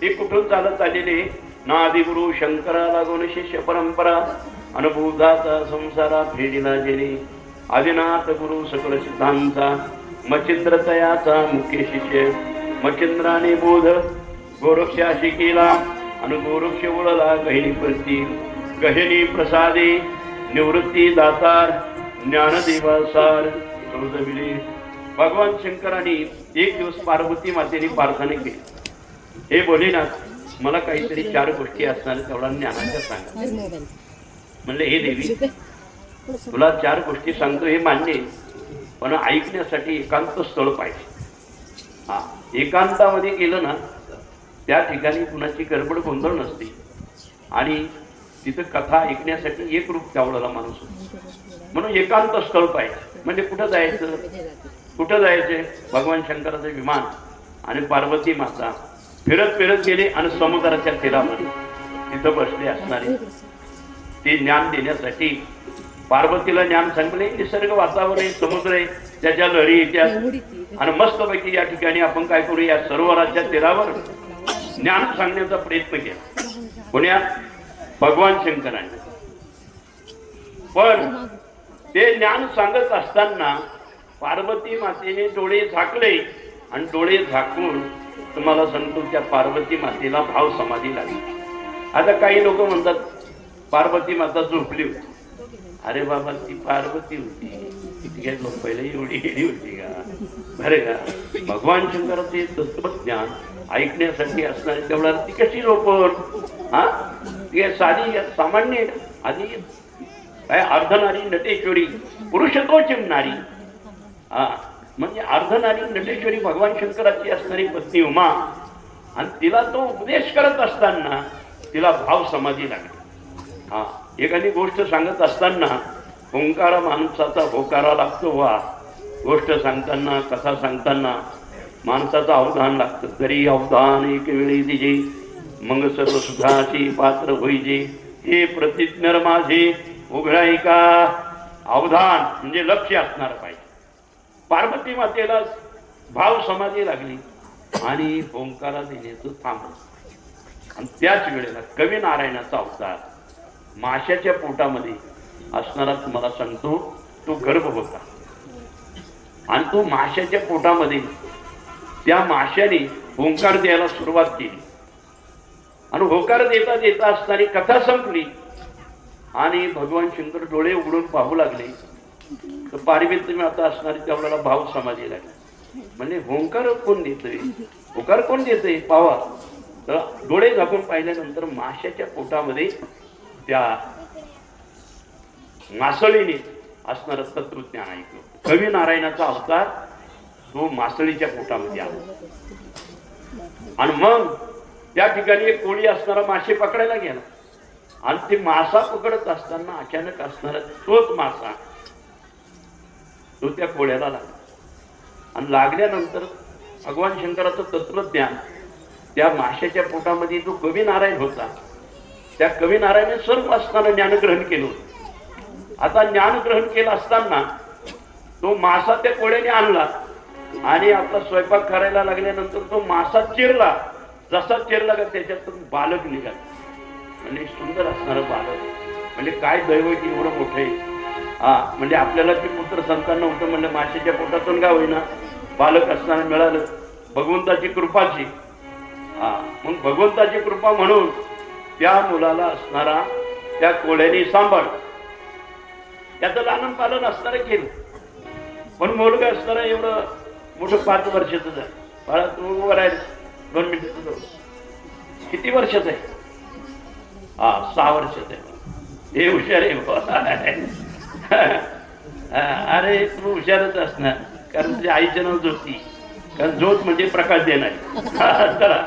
ती कुठून चालत आलेली नादी गुरु शंकरा लागून शिष्य परंपरा अनुभूताचा संसारा फेडीला गेली. आदिनाथ गुरु सकळ सिद्धांचा मच्छिंद्र तयाचा मुख्य शिष्य मच्छिंद्राने बोध गोरक्षाशी केला आणि गोरक्ष उडला गहिनी प्रती गहिनी प्रसादे निवृत्ती दातार ज्ञानदेवासार शोधविले. भगवान शंकरांनी एक दिवस पार्वती मातेने प्रार्थना केली, हे भोलेनाथ मला काहीतरी 4 गोष्टी असणार तेवढा ज्ञानाच्या सांगा. म्हणले, हे देवी तुला 4 गोष्टी सांगतो हे मान्य आहे, पण ऐकण्यासाठी एकांत स्थळ पाहिजे. एकांतामध्ये गेलं ना त्या ठिकाणी कुणाची गडबड गोंधळ नसते आणि तिथं कथा ऐकण्यासाठी एक रूप त्यावळाला माणूस होतो. म्हणून एकांत स्थळ पाहिजे. म्हणजे कुठं जायचं, कुठं जायचे? भगवान शंकराचं विमान आणि पार्वती माता फिरत फिरत गेले आणि समुद्राच्या तीरामध्ये तिथं बसले असणारे. ते ज्ञान देण्यासाठी पार्वतीला ज्ञान सांगले. निसर्ग वातावरण आहे, समुद्र आहे, त्याच्या लहरी येत्यात आणि मस्तपैकी या ठिकाणी आपण काय करू, या सरोवराच्या तीरावर ज्ञान सांगण्याचा प्रयत्न केला. कोण्या? भगवान शंकराने. पण ते ज्ञान सांगत असताना पार्वती मातेने डोळे झाकले आणि डोळे झाकून तुम्हाला सांगतो त्या पार्वती मातेला भाव समाधी लागली. आता काही लोक म्हणतात पार्वती माता झोपली होती. अरे बाबा, ती पार्वती होती, ती काय झोपायला एवढी गेली होती का? बरे का भगवान शंकराचे तत्वज्ञान ऐकण्यासाठी असणारी तेवढा ती कशी रोपण हा ती काय साधी सामान्य आधी काय अर्धनारी नटेश्वरी पुरुषत्व चिमणारी हा म्हणजे अर्धनारी नटेश्वरी भगवान शंकराची असणारी पत्नी उमा आणि तिला तो उपदेश करत असताना तिला भाव समाधी लागली हा एखादी गोष्ट सांगत असताना ओंकारा माणसाचा होकारा लागतो वा गोष्ट सांगताना कथा सांगताना माणसाचं अवधान लागतं तरी अवधान एक वेळी दिजे मग सर्व सुखाची पात्र होईजे हे प्रतिज्ञर माझे उघडाई का अवधान म्हणजे लक्ष असणार पाहिजे पार्वती मातेला भाव समाधी लागली आणि ओंकारा देण्याचं थांबलं आणि त्याच वेळेला कवी नारायणाचा अवतार माशाच्या पोटामध्ये असणारा तुम्हाला सांगतो तो गर्भ होता आणि तो माशाच्या पोटामध्ये त्या माशाने ओंकार द्यायला सुरुवात केली आणि होकार देता देता असणारी कथा संपली आणि भगवान शंकर डोळे उघडून पाहू लागले तर पार्वती आता असणारी त्यावेळेला भाव समाधी लागली म्हणजे होंकार कोण देतोय होकार कोण देतोय पावा तर डोळे झाकून पाहिल्यानंतर माशाच्या पोटामध्ये त्या मासळीने असणारं तत्वज्ञान ऐकलं कवी नारायणाचा अवतार तो मासळीच्या पोटामध्ये आला आणि मग त्या ठिकाणी एक कोळी असणारा मासे पकडायला गेला आणि ते मासा पकडत असताना अचानक असणारा तोच मासा तो त्या कोळ्याला लागला आणि लागल्यानंतर भगवान शंकराचं तत्वज्ञान त्या माशाच्या पोटामध्ये जो कवी नारायण होता त्या कवी नारायणाने सर्व असताना ज्ञानग्रहण केलं होतं आता ज्ञानग्रहण केलं असताना तो मासा त्या कोळ्याने आणला आणि आपला स्वयंपाक करायला लागल्यानंतर तो मासा चिरला जसा चिरला का त्याच्यातून बालक निघाला म्हणजे सुंदर असणारं बालक म्हणजे काय दैव की एवढं मोठं आहे हा म्हणजे आपल्याला ते पुत्र संतान नव्हतं म्हणजे माशाच्या पोटातून का होईना बालक असणारं मिळालं भगवंताची कृपाची हा मग भगवंताची कृपा म्हणून त्या मुलाला असणारा त्या कोळ्याने सांभाळ त्याचं लालन पालन असणारं केलं पण मुलगा असणारा एवढं मोठं 5 वर्षाचं झालं बाळा तू उभं राहील 2 मिनिटं जाऊ किती वर्षाचं आहे हा 6 वर्षाचं आहे हे हुशार आहे अरे तू हुशारच असणार कारण तुझ्या आईचं नाव ज्योती कारण ज्योत म्हणजे प्रकाश देणार चला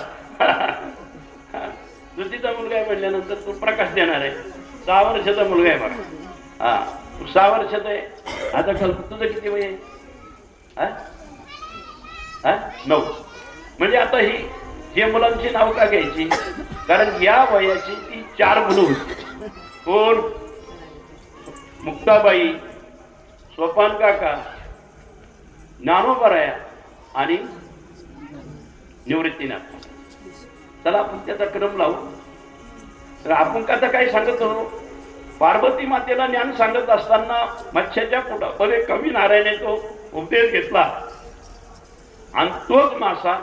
ज्योतीचा मुलगा आहे म्हणल्यानंतर तो प्रकाश देणार आहे 6 वर्षाचा मुलगा आहे बघा हा तू 6 वर्षाचा आहे आता कल्प तुझं किती वय आहे 9 म्हणजे आता ही जे मुलांची नाव का घ्यायची कारण या वयाची ती 4 मुलं होती कोण मुक्ताबाई सोपान काका ज्ञानोबराया आणि निवृत्तीनाथ चला आपण त्याचा क्रम लावू तर आपण कथा काय सांगत होतो पार्वती मातेला ज्ञान सांगत असताना मत्स्याच्या पोटामध्ये कवी नारायणे तो उपदेश घेतला आणि तोच मासा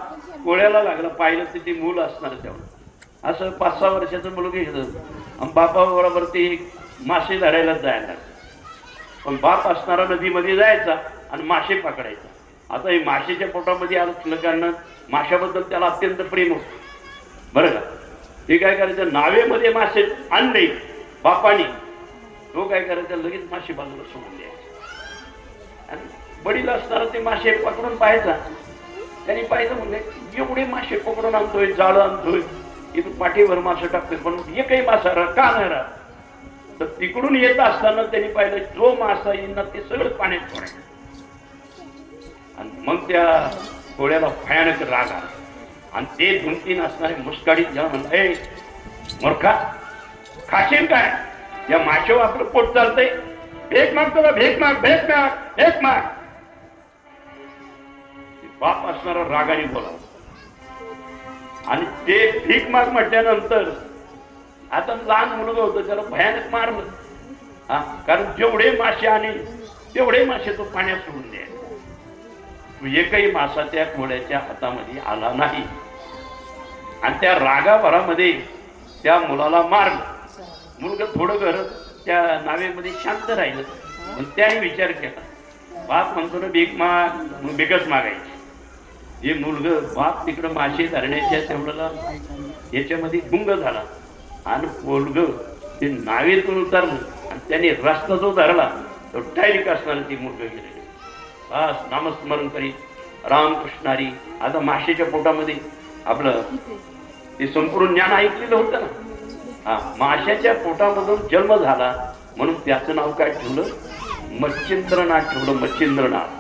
कोळ्याला लागला पाहिलं तिथे मूल असणार तेवढं असं 5-6 वर्षाचं मुलगा घेतलं आणि बापाबरोबर ते मासे धरायला जायला लागले पण बाप असणारा नदीमध्ये जायचा आणि मासे पकडायचा आता हे माशाच्या पोटामध्ये असलं कारण माशाबद्दल त्याला अत्यंत प्रेम होतं बरं का ते काय करायचं नावेमध्ये मासे आणले बापाने तो काय करायचं लगेच मासे बाजूला सोडून द्यायचे आणि वडील असणारा ते मासे पकडून पाहायचा त्यांनी पाहिलं म्हणजे एवढे मासे पकडून आणतोय जाळं आणतोय इथून पाठीवर मासे टाकतोय पण एकही मासा का नाही राहत तर तिकडून येत असताना त्यांनी पाहिलं जो मासा येईल ना ते सगळं पाण्यात सोडायचं आणि मग त्या कोळ्याला भयानक राग आला आणि ते 2-3 असणारे मुस्काडीत जेव्हा म्हणलं ए मूर्खा खाशील काय या माशावर आपलं पोट चालतंय भेक मागतो का भेक माग भेक माग भेक माग बाप असणारा रागाने बोला आणि ते भीक माग म्हटल्यानंतर आता लहान मुलगा होतं त्याला भयानक मारलं हा कारण जेवढे मासे आणि तेवढे मासे तो पाण्यात सोडून द्यायचा एकही मासा त्या कोळ्याच्या हातामध्ये आला नाही आणि त्या रागाभरामध्ये त्या मुलाला मारलं मुलगा थोडं घर त्या नावेमध्ये शांत राहिलं पण त्याने विचार केला बाप म्हणतो ना भीक माग, मग भीकच मागायची. हे मुलग बाप तिकडं मासे धरण्याच्या तेवढ्याला याच्यामध्ये गुंग झाला आणि मुलग ते नावेतून उतरलं आणि त्याने रस्ता जो धरला तो डायरेक्ट असणार ती मुलग गेलेली. बस नामस्मरण करीत रामकृष्ण हरी. आता माशाच्या पोटामध्ये आपलं ते संपूर्ण ज्ञान ऐकलेलं होतं ना. हा, माशाच्या पोटामधून जन्म झाला म्हणून त्याचं नाव काय ठेवलं? मच्छिंद्रनाथ ठेवलं. मच्छिंद्रनाथ.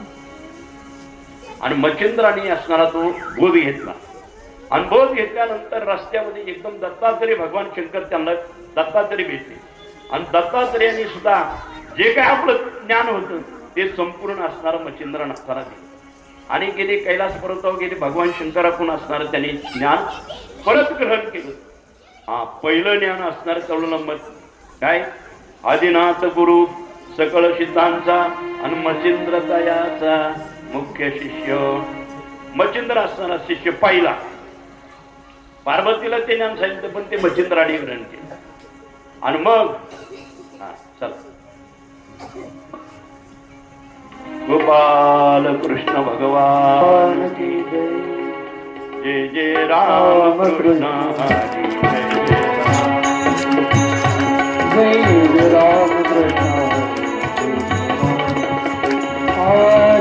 आणि मच्छिंद्राने असणारा तो बोध घेतला आणि बोध घेतल्यानंतर रस्त्यामध्ये एकदम दत्तात्रय भगवान शंकर त्यांना दत्तात्रय भेटले आणि दत्तात्रयाने सुद्धा जे काय आपलं ज्ञान होतं ते संपूर्ण असणारं मच्छिंद्रनाथाला दिलं आणि गेले कैलास पर्वतावर गेले. भगवान शंकराकडून असणारं त्यांनी ज्ञान परत ग्रहण केलं. हा, पहिलं ज्ञान असणार कळलं मत काय? आदिनाथ गुरु सकळ सिद्धांचा आणि मच्छिंद्रचा याचा मुख्य शिष्य. मच्छिंद्र असणारा शिष्य पाहिला. पार्वतीला ते ज्ञान सांगितलं पण ते मच्छिंद्राने ग्रहण केलं. आणि मग हा चला गोपाल कृष्ण भगवान की जय. जय राम कृष्ण हरी. जय राम कृष्ण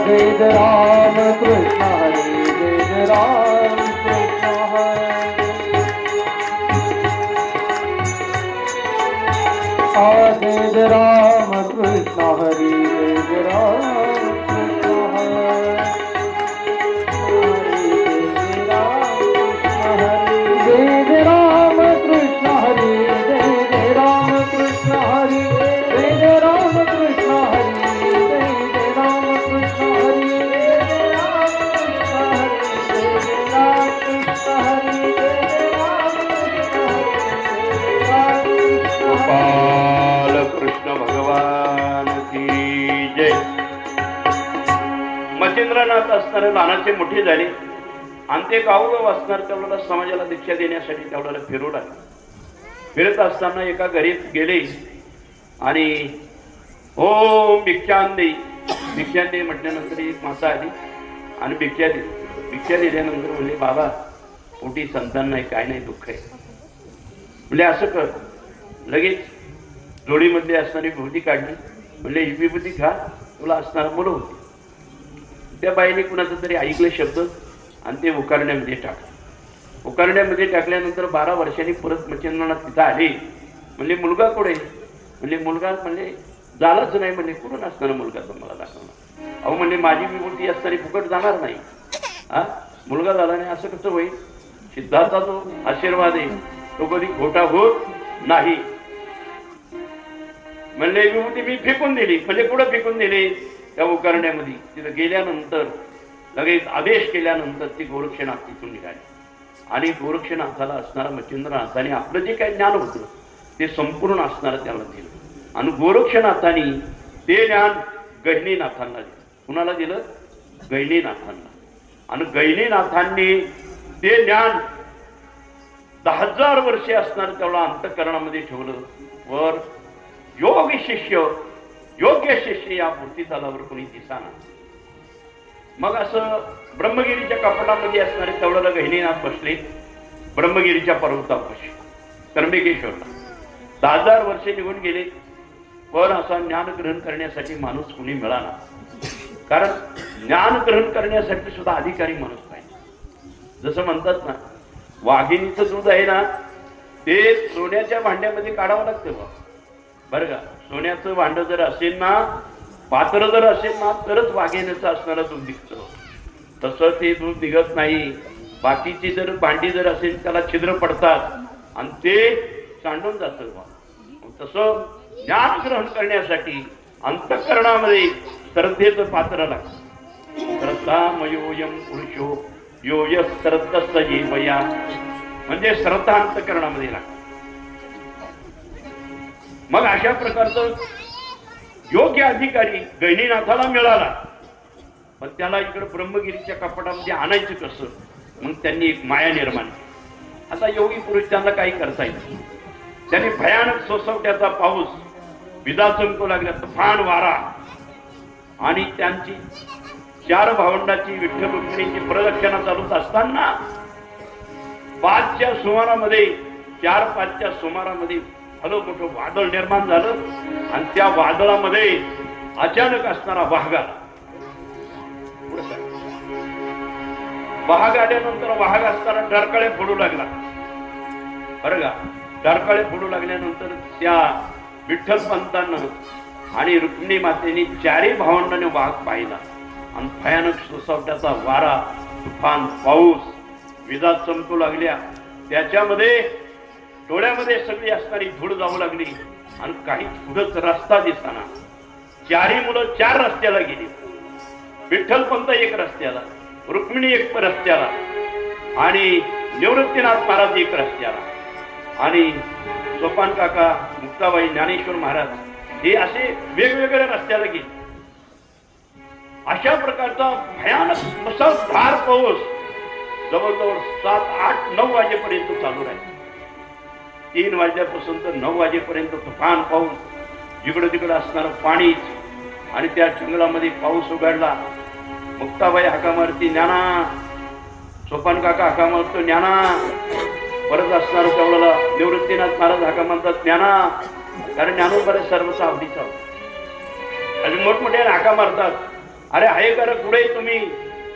जय राम कृष्ण हरे. जय राम कृष्ण हरे. जय राम कृष्ण हरे. जय राम कृष्ण हरे. जय राम कृष्ण हरे. जय राम कृष्ण हरे. जय राम कृष्ण हरे. जय राम कृष्ण हरे. जय राम कृष्ण हरे. गोपाल कृष्ण भगवान की जय. मच्छिंद्रनाथ असणारे लहानाचे मोठे झाले आणि ते गावोगाव असणार तेवढ्याला समाजाला दीक्षा देण्यासाठी तेवढ्याला फिरू लागले. फिरत असताना एका घरी गेले आणि ओम भिक्षांदे. भिक्षांदे म्हटल्यानंतर एक माता आली आणि भिक्षा दिली. भिक्षा दिल्यानंतर म्हणले बाबा पोटी संतान नाही, काय नाही, दुःख आहे. म्हणजे असं कर. लगेच जोडीमधली असणारी विभूती काढली. म्हणजे ही विभूती खा, तुला असणारा मुलं होती. त्या बाईने कुणाचं तरी ऐकलं शब्द आणि ते उकारण्यामध्ये टाकलं. उकारण्यामध्ये टाकल्यानंतर 12 वर्षांनी परत मच्छिंद्रनाथ तिथं आले. म्हणजे मुलगा कुठे? म्हणजे मुलगा म्हणले झालाच नाही. म्हणजे कुठून असणारा मुलगा तुम्हाला दाखवणार? अहो म्हणजे माझी विभूती असणारी फुकट जाणार नाही. हा, मुलगा झाला नाही असं कसं होईल? सिद्धाचा जो आशीर्वाद आहे तो कधी खोटा होत नाही. म्हणले विभूती मी फेकून दिली. म्हणजे कुठं फेकून दिली? त्या उकारण्यामध्ये. तिथं गेल्यानंतर लगेच आदेश केल्यानंतर ती गोरक्षनाथ तिथून निघाली आणि गोरक्षनाथाला असणारा मच्छिंद्रनाथाने आपलं जे काही ज्ञान होतं ते संपूर्ण असणारं त्याला दिलं आणि गोरक्षनाथाने ते ज्ञान गहिनीनाथांना दिलं. कुणाला दिलं? गहिनीनाथांना. आणि गहिनीनाथांनी ते ज्ञान 10,000 वर्षे असणार तेवढा अंतःकरणामध्ये ठेवलं. वर योग शिष्य, योग्य शिष्य या मूर्तीतलावर कोणी दिसाना. मग असं ब्रह्मगिरीच्या कपाटामध्ये असणारे तेवढ्याला गहिनीनाथ बसले ब्रह्मगिरीच्या पर्वतापाशी त्र्यंबकेश्वरला. 10,000 वर्षे निघून गेले पण असा ज्ञान ग्रहण करण्यासाठी माणूस कुणी मिळाला. कारण ज्ञान ग्रहण करण्यासाठी सुद्धा अधिकारी माणूस पाहिजे. जसं म्हणतात ना वाघिणीचं दूध आहे ना ते सोन्याच्या भांड्यामध्ये काढावं लागतं बरं का. सोन्याचं भांड जर असेल ना, पात्र जर असेल ना तरच वाघिणीचं असणारं दूध निघतं. तसं ते दूध निघत नाही. बाकीची जर भांडी जर असेल त्याला छिद्र पडतात आणि ते सांडून जातं. तसं ज्ञान ग्रहण करण्यासाठी अंतःकरणामध्ये श्रद्धेचं पात्र लागतं. श्रद्धामयोयम पुरुषो यो यः श्रद्धस्थ जीवया. म्हणजे श्रद्धा अंतःकरणामध्ये लागते. मग अशा प्रकारचं योग्य अधिकारी गहिनीनाथाला मिळाला. पण त्याला इकडे ब्रह्मगिरीच्या कपाटामध्ये आणायचं कसं? मग त्यांनी एक माया निर्माण केली. आता योगी पुरुष त्यांना काही करता येईल. त्यांनी भयानक सोसवट्याचा पाऊस, विजा चमकू लागल्या, तुफान वारा आणि त्यांची 4 भावंडाची विठ्ठल रुक्मिणीची प्रदक्षिणा चालूच असताना 5च्या सुमारामध्ये 4-5च्या सुमारामध्ये भलं मोठं वादळ निर्माण झालं आणि त्या वादळामध्ये अचानक असणारा वाघ आला. वाघ आल्यानंतर वाघ असताना डरकाळे फोडू लागला. बरं का, डरकाळे फोडू लागल्यानंतर त्या विठ्ठल पंतांना आणि रुक्मिणी मातेने 4ही भावंडाने वाघ पाहिला आणि भयानक सोसावट्याचा वारा, तुफान, पाऊस, विजा चमकू लागल्या. त्याच्यामध्ये डोळ्यामध्ये सगळी असणारी धूळ जाऊ लागली आणि काही पुढंच रस्ता दिसताना 4ही मुलं 4 रस्त्याला गेली. विठ्ठल पंत 1 रस्त्याला, रुक्मिणी 1 रस्त्याला आणि निवृत्तीनाथ महाराज 1 रस्त्याला आणि सोपान काका, मुक्ताबाई, ज्ञानेश्वर महाराज हे असे वेगवेगळ्या रस्त्याला गेले. अशा प्रकारचा भयानक मुसळधार पाऊस जवळजवळ 7, 8, 9 वाजेपर्यंत चालू राहील. 3 वाजल्यापासून तर 9 वाजेपर्यंत तुफान पाऊस, जिकडं तिकडं असणारं पाणीच आणि त्या जंगलामध्ये पाऊस उघडला. मुक्ताबाई हाका मारती ज्ञाना, सोपान काका हाका मारतो ज्ञाना, परत असणार तेवढ्याला निवृत्तीनाथ महाराज हाका म्हणतात ज्ञाना, कारण ज्ञानोबा सर्वच आवडीचा आणि मोठमोठ्याने हाका मारतात. अरे आहे का पुढे तुम्ही,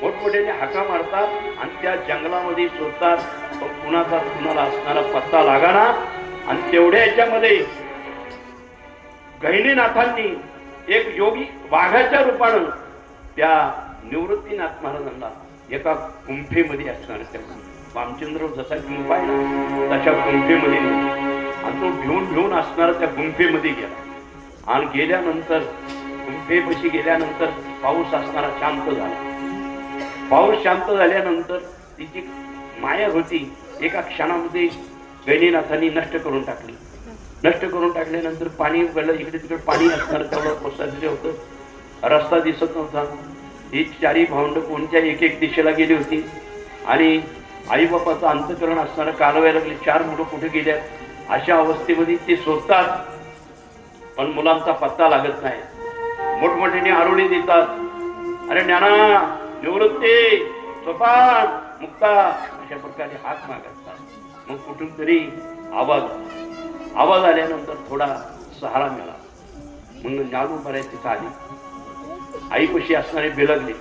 मोठमोठ्याने हाका मारतात आणि त्या जंगलामध्ये शोधतात. पण कुणाचा कुणाला असणारा पत्ता लागाना आणि तेवढ्या याच्यामध्ये गहिनीनाथांनी एक योगी वाघाच्या रूपानं त्या निवृत्तीनाथ महाराजांना एका गुंफेमध्ये असणार त्या रामचंद्र जसा गुंफा आहे ना तशा गुंफेमध्ये आणि तो भिवून असणारा त्या गुंफेमध्ये गेला आणि गेल्यानंतर गुंफेपाशी गेल्यानंतर पाऊस असणारा शांत झाला. पाऊस शांत झाल्यानंतर तिची माया होती एका क्षणामध्ये गहिनीनाथांनी नष्ट करून टाकली. नष्ट करून टाकल्यानंतर पाणी उघडलं, इकडे तिकडे पाणी असणार तेवढं पोसायचं होतं, रस्ता दिसत नव्हता. ही 4ही भावंड कोणत्या एक दिशेला गेली होती आणि आई बापाचं अंतकरण असणारं कालवायला लागले. 4 मुलं कुठे गेल्या अशा अवस्थेमध्ये ते शोधतात पण मुलांचा पत्ता लागत नाही. मोठमोठ्याने आरोळी देतात, अरे ज्ञाना, निवृत्ती, सोपान, मुक्ता, अशा प्रकारे हाक मागतात. मग कुठून तरी आवाज आल्यानंतर थोडा सहारा मिळाला. मग ज्ञानोबाई तिथं आली, आईपाशी असणारे बिलगले.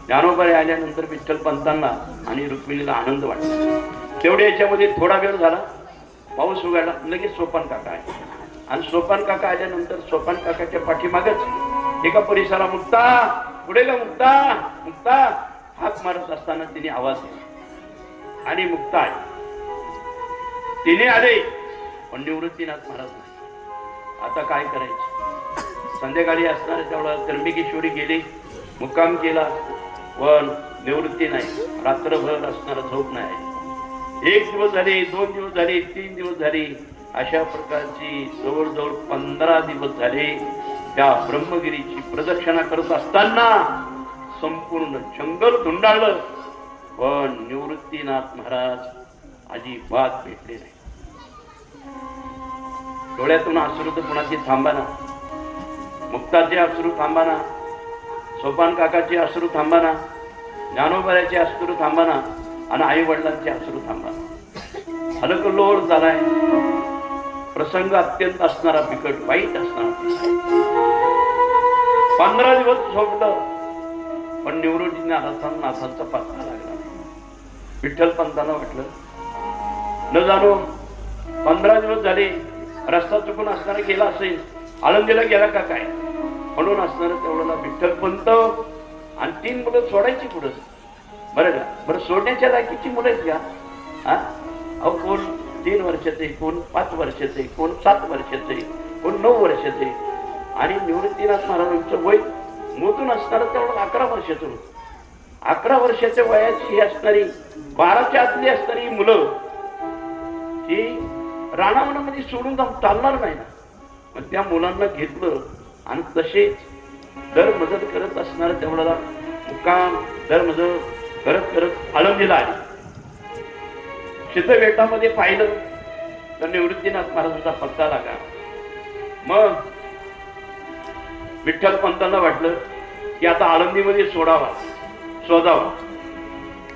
ज्ञानोबाई आल्यानंतर विठ्ठल पंतांना आणि रुक्मिणीला आनंद वाटला. तेवढ्या याच्यामध्ये थोडा वेळ झाला, पाऊस उघडला, लगेच सोपान काका आहे आणि सोपान काका आल्यानंतर सोपान काकाच्या पाठीमागच एका परिसरा मुक्ता, पुढे का मुक्ता, मुक्ता हाक मारत असताना तिने आवाज दिला आणि मुक्ता आली. तिने आले पण निवृत्तीनाथ महाराज नाही. आता काय करायचं? संध्याकाळी असणार तेवढा त्र्यंबकेश्वरी गेले, मुक्काम केला पण निवृत्ती नाही. रात्रभर असणारा झोप नाही. 1 दिवस झाले, 2 दिवस झाले, 3 दिवस झाले, अशा प्रकारची जवळजवळ 15 दिवस झाले त्या ब्रह्मगिरीची प्रदक्षिणा करत असताना संपूर्ण जंगल धुंडाळलं पण निवृत्तीनाथ महाराज अजिबात भेटले नाही. डोळ्यातून अश्रू तर कुणाची थांबाना, मुक्ताचे अश्रू थांबाना, सोपान काकाचे अश्रू थांबाना, ज्ञानोबाचे अश्रू थांबाना आणि आई वडिलांचे अश्रू थांबाना. हलकल्लोळ झालाय. प्रसंग अत्यंत असणारा, बिकट, वाईट असणारा. 15 दिवस झोपलं पण निवृत्तीनाथांचा पत्ता लागला. विठ्ठल पंतांना वाटलं न जाणो 15 दिवस झाले, रस्ता चुकून असणारा गेला असेल, आळंदीला गेला का काय म्हणून असणार तेवढ्याला विठ्ठल पंत आणि 3 मुलं सोडायची पुढं. बरं का, बरं सोडण्याच्या लायकीची मुलं आहेत का? अहो कोण 3 वर्षाचे, कोण 5 वर्षाचे, कोण 7 वर्षाचे, कोण 9 वर्षाचे आणि निवृत्तीनाथ महाराजांचं वय मोजून असणारं तेवढं 11 वर्षाचं होतं. 11 वर्षाच्या वयाची ही असणारी 12च्या आतली असणारी मुलं ही रानावनामध्ये सोडून चालणार नाही ना. मग त्या मुलांना घेतलं आणि तसेच दर मदत करत असणार तेवढ्याला मुक्काम दर मदत करत करत आळंदीला आली. शीतवेटामध्ये पाहिलं तर निवृत्तीनाथ महाराजांचा पत्ता लागा. मग विठ्ठल पंतांना वाटलं की आता आळंदीमध्ये शोधावा.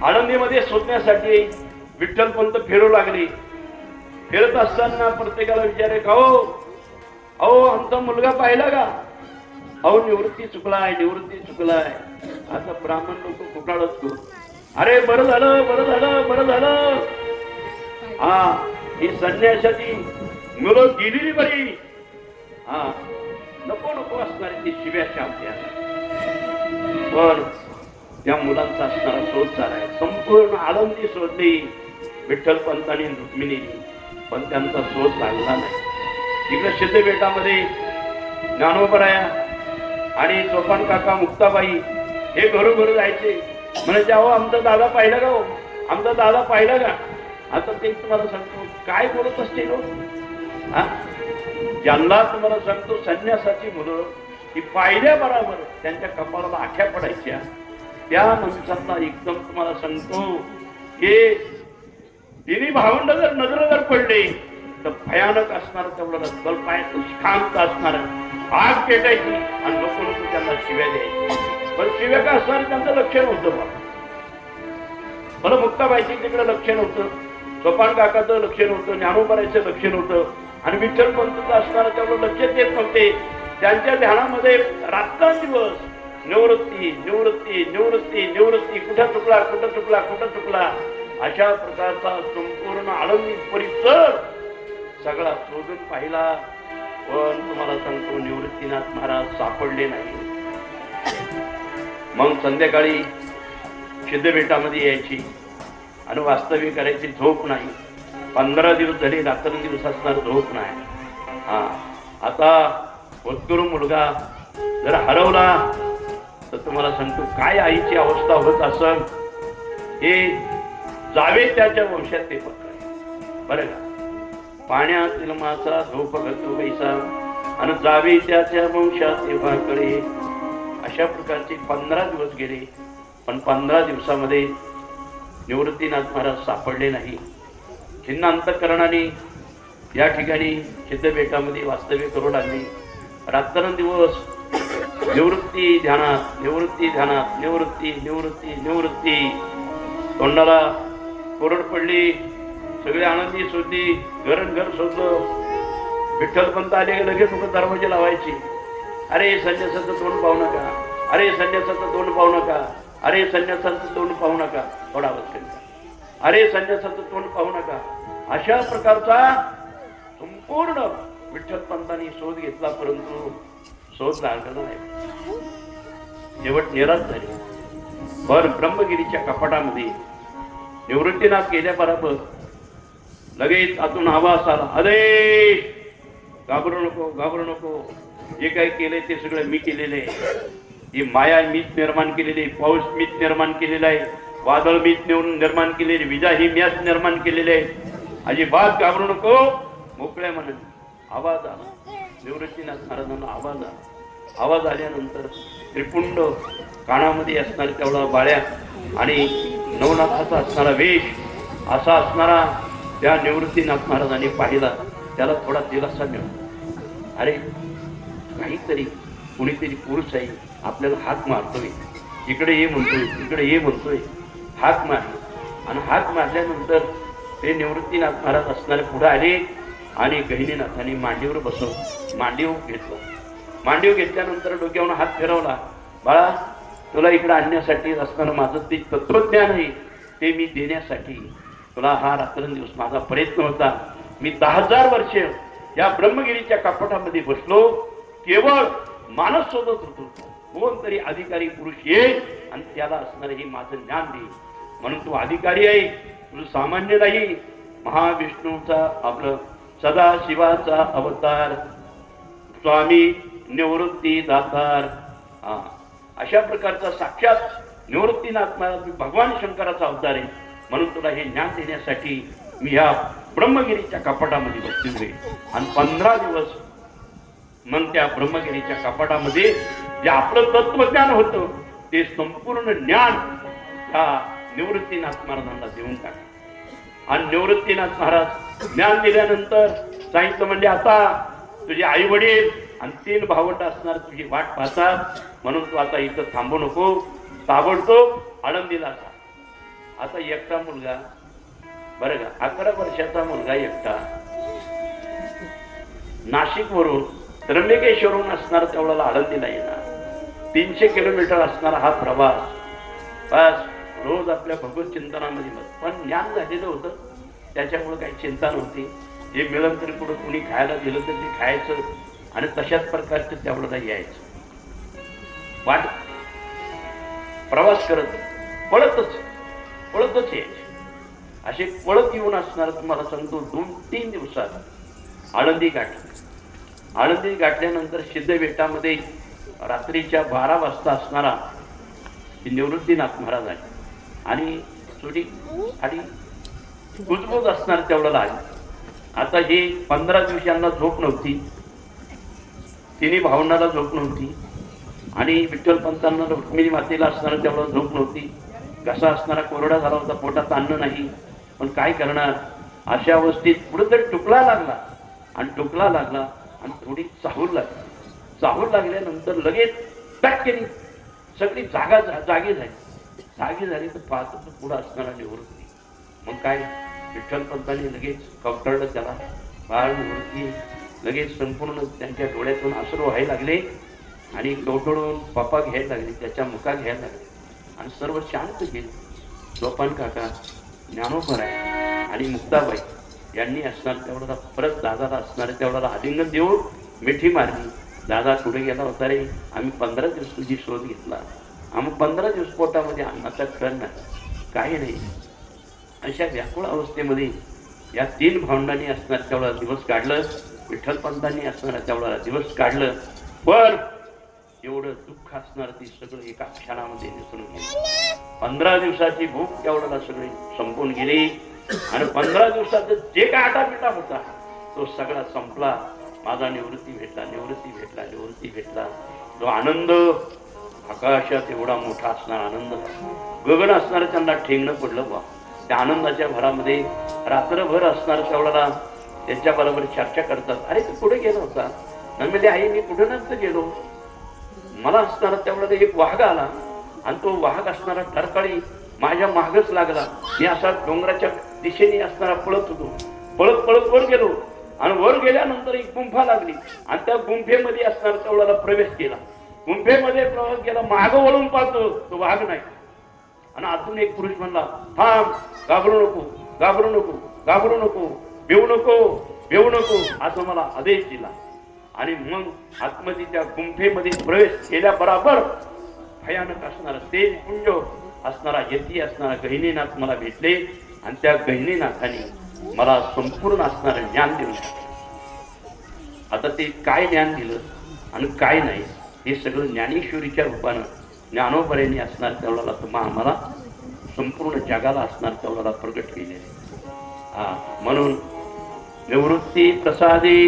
आळंदीमध्ये शोधण्यासाठी विठ्ठलपंत फिरू लागले. फिरत असताना प्रत्येकाला विचारे, का अहो आमचा मुलगा पाहिला का? अहो निवृत्ती चुकलाय. आता ब्राह्मण लोक कुटाळच करू, अरे बरं झालं. हा, ही संन्यासाची मुलं गेलेली बरी. हा, नको असणारे ती शिव्याच्या आपल्याला. पण त्या मुलांचा असणारा शोध चालाय. संपूर्ण आळंदी शोधली विठ्ठलपंतांनी रुक्मिणीने, पण त्यांचा शोध लागला नाही. इकडे सिद्धबेटामध्ये ज्ञानोबराया आणि सोपान काका मुक्ताबाई हे घरोघर जायचे, म्हणजे अहो आमचा दादा पाहिला का? आमचा दादा पाहिला का? आता ते तुम्हाला सांगतो काय बोलत असते लोक. ज्यांना तुम्हाला सांगतो संन्यासाची मुलं ही पाहिल्या बरोबर त्यांच्या कपाळाला आख्या पडायच्या. त्या माणसांना एकदम तुम्हाला सांगतो की तिन्ही भावंड जर नजर पडले तर भयानक असणार, तेवढं रद्दल पायाचं शांत असणार, आग पेटायची आणि लोक त्यांना शिव्या द्यायची. पण शिव्या का असणार त्यांचं लक्ष नव्हतं. मला मुक्ताबाईची तिकडे लक्ष नव्हतं, सोपान काकाचं लक्ष नव्हतं, ज्ञानोबरायचं लक्ष नव्हतं, आणि विठ्ठलपंतचं असणारं तेवढं लक्ष देत नव्हते. त्यांच्या ध्यानामध्ये रात्रंदिवस निवृत्ती, कुठं चुकला अशा प्रकारचा संपूर्ण आळंदी परिसर सगळा शोधून पाहिला. पण तुम्हाला सांगतो निवृत्तीनाथ महाराज सापडले नाही. मग संध्याकाळी सिद्धबेटामध्ये यायची आणि वास्तविक करायची, झोप नाही. 15 दिवस झाले, रात्रंदिवस असणार झोप नाही. आता होतकरू मुलगा जर हरवला तर तुम्हाला सांगतो काय आईची अवस्था होत असेल. हे जावे त्याच्या वंशात ते पकडे, बरं का. पाण्यातील मासा झोप घालतो बैसा आणि जावे त्याच्या वंशात तेव्हाकडे. अशा प्रकारचे 15 दिवस गेले. पण 15 दिवसामध्ये निवृत्तीनाथ महाराज सापडले नाही. खिन्न अंतःकरणाने या ठिकाणी सिद्धबेटामध्ये वास्तव्य करू लागली. रात्रंदिवस निवृत्ती ध्यानात. तोंडाला कोरड पडली. सगळे आनंदी शोधली, घर शोधलं. विठ्ठलपंत आले लगेच लोक दरवाजे लावायचे. अरे संन्यासाचं तोंड पाहू नका, अरे संन्यासाचं तोंड पाहू नका, अरे संन्यासाचं तोंड पाहू नका. थोडा आवाज करा, अरे संन्यासाचं तोंड पाहू नका. अशा प्रकारचा संपूर्ण विठ्ठलपंतांनी शोध घेतला, परंतु शोध लागला नाही. शेवट निराश झाली. भर ब्रह्मगिरीच्या कपाटामध्ये निवृत्तीनाथ गेल्याबरोबर लगेच आतून आवाज आला, अरे घाबरू नको. जे काही केलंय ते सगळं मी केलेलं आहे. ही माया मीच निर्माण केलेली आहे, पाऊस मीच निर्माण केलेला आहे, वादळ मीच निर्माण केलेली, विजा ही मीच निर्माण केलेली आहे. अजिबात घाबरू नको. मोकळ्या मनाने आवाज आला. निवृत्तीनाथ महाराजांना आवाज आल्यानंतर त्रिपुंड कानामध्ये असणारे तेवढा बाळ्या आणि नवनाथाचा असणारा वेश असा असणारा त्या निवृत्तीनाथ महाराजांनी पाहिला. त्याला थोडा दिलासा मिळाला. अरे काहीतरी कुणीतरी पुरुष आहे आपल्याला हाक मारतोय, इकडे ये म्हणतोय. हाक मारली आणि हाक मारल्यानंतर ते निवृत्तीनाथ महाराज असणारे पुढे आले आणि गहिनीनाथांनी मांडीवर मांडीव घेतल्यानंतर डोक्यावर हात फिरवला. बाळा, तुला इकडे आणण्यासाठी असणारं माझं ते तत्वज्ञान आहे ते मी देण्यासाठी तुला हा रात्रंदिवस माझा प्रयत्न होता. मी 10,000 वर्ष या ब्रह्मगिरीच्या कपाटामध्ये बसलो, केवळ मानस शोधत होतो. कोणतरी अधिकारी पुरुष येईल आणि त्याला असणारं हे माझं ज्ञान दे. म्हणून तू अधिकारी आहे, तुझं सामान्य नाही. महाविष्णूचा आपलं सदाशिवाचा अवतार, स्वामी निवृत्ती दातार. अशा प्रकारचा साक्षात निवृत्तीनाथ महाराज भगवान शंकराचा अवतार आहे. म्हणून तुला हे ज्ञान देण्यासाठी मी या ब्रह्मगिरीच्या कपाटामध्ये बसलेलो आहे. आणि 15 दिवस मग त्या ब्रह्मगिरीच्या कपाटामध्ये जे आपलं तत्वज्ञान होतं ते संपूर्ण ज्ञान त्या निवृत्तीनाथ महाराजांना देऊन टाकलं. आणि निवृत्तीनाथ महाराज ज्ञान दिल्यानंतर सांगितलं, म्हणजे आता तुझे आई वडील आणि 3 भावंड असणार तुझी वाट पाहतात, म्हणून तू आता इथं थांबू नको, ताबडतोब आळंदीला जा. आता एकटा मुलगा, बरं का, 11 वर्षाचा मुलगा एकटा नाशिकवरून त्र्यंबकेश्वरहून असणार तेवढ्याला आळंदीला येणार. 300 किलोमीटर असणारा हा प्रवास. बस रोज आपल्या भगवत चिंतनामध्ये पण ज्ञान झालेलं होतं, त्याच्यामुळे काही चिंता नव्हती. जे मिळून तरी पुढे कुणी खायला दिलं तर ते खायचं आणि तशाच प्रकारचं तेवढ्याला यायचं. वाट प्रवास करत पळतच यायचे. असे पळत येऊन असणार तुम्हाला सांगतो 2-3 दिवसात आळंदी गाठली. आळंदी गाठल्यानंतर सिद्धबेटामध्ये रात्रीच्या 12 वाजता असणारा निवृत्तीनाथ महाराज आहे आणि थोडी आणि गुजबूज असणार तेवढं आहे. आता हे 15 दिवसांना झोप नव्हती, तिन्ही भावंडाला झोप नव्हती आणि विठ्ठल पंतांना रुक्मिणी मातेला असणारा तेवढा झोप नव्हती. घसा असणारा कोरडा झाला होता, पोटात अन्न नाही. पण काय करणार, अशा अवस्थेत कुठेतरी टुकला लागला आणि थोडी चाहूल लागल्यानंतर लगेच पॅक केली. सगळी जागी झाली तर पाहतो तर पुढं असणारा निवृत्ती. मग काय विठ्ठल पंतांनी लगेच कवटाळलं त्याला, बाळ निवृत्ती. लगेच संपूर्ण त्यांच्या डोळ्यातून अश्रू व्हायला लागले आणि कवटाळून पापा घ्यायला लागले, त्याच्या मुखा घ्यायला लागले आणि सर्व शांत गेले. सोपान काका, ज्ञानोबर आहे आणि मुक्ताबाई यांनी असणार तेवढा परत दादाला असणार तेवढा आलिंगन देऊन मिठी मारली. दादा पुढे गेला होता रे, आम्ही 15 दिवस तुझी शोध घेतला, आम्ही 15 दिवस पोटामध्ये अन्नाचा क्षण नाही, काही नाही. अशा व्याकुळ अवस्थेमध्ये या 3 भावंडांनी असणार तेवढा दिवस काढलं, विठ्ठल पंतांनी असणारा तेवढा दिवस काढलं. पण एवढं दुःख असणार ती सगळं एका क्षणामध्ये निसरून गेली. 15 दिवसाची भूक तेवढ्याला सगळी संपून गेली आणि 15 दिवसाचा जे काय आटापिटा होता तो सगळा संपला. माझा निवृत्ती भेटला. तो आनंद आकाशात एवढा मोठा असणार आनंद, गगन असणार त्यांना ठेंगणं पडलं बा. त्या आनंदाच्या भरामध्ये रात्रभर असणार तेवढ्याला त्याच्या बरोबर चर्चा करतात. अरे तू कुठे गेला होता? म्हणजे आई मी कुठे नसतं गेलो, मला असणारा तेवढा एक वाघ आला आणि तो वाघ असणारा टरकाळी माझ्या मागच लागला. मी असा डोंगराच्या दिशेने असणारा पळत वर गेलो आणि वर गेल्यानंतर एक गुंफा लागली आणि त्या गुंफेमध्ये असणारा तेवढ्याला प्रवेश केला. गुंफेमध्ये प्रवेश केला, मागं वळून पाहतो तो वाघ नाही आणि अजून एक पुरुष म्हणला, थांब, घाबरू नको, भिवू नको असं मला आदेश दिला. आणि मग आतमध्ये त्या गुंफेमध्ये प्रवेश केल्याबरोबर भयानक असणारा तेज पुंज असणारा यती असणारा गहिनीनाथ मला भेटले आणि त्या गहिनीनाथाने मला संपूर्ण असणारं ज्ञान देऊन टाकलं. आता ते काय ज्ञान दिलं आणि काय नाही हे सगळं ज्ञानेश्वरीच्या रूपानं ज्ञानोबऱ्यांनी असणार तेवढ्याला तुम्हाला आम्हाला संपूर्ण जगाला असणार तेवढ्याला प्रगट केले. म्हणून निवृत्ती प्रसादी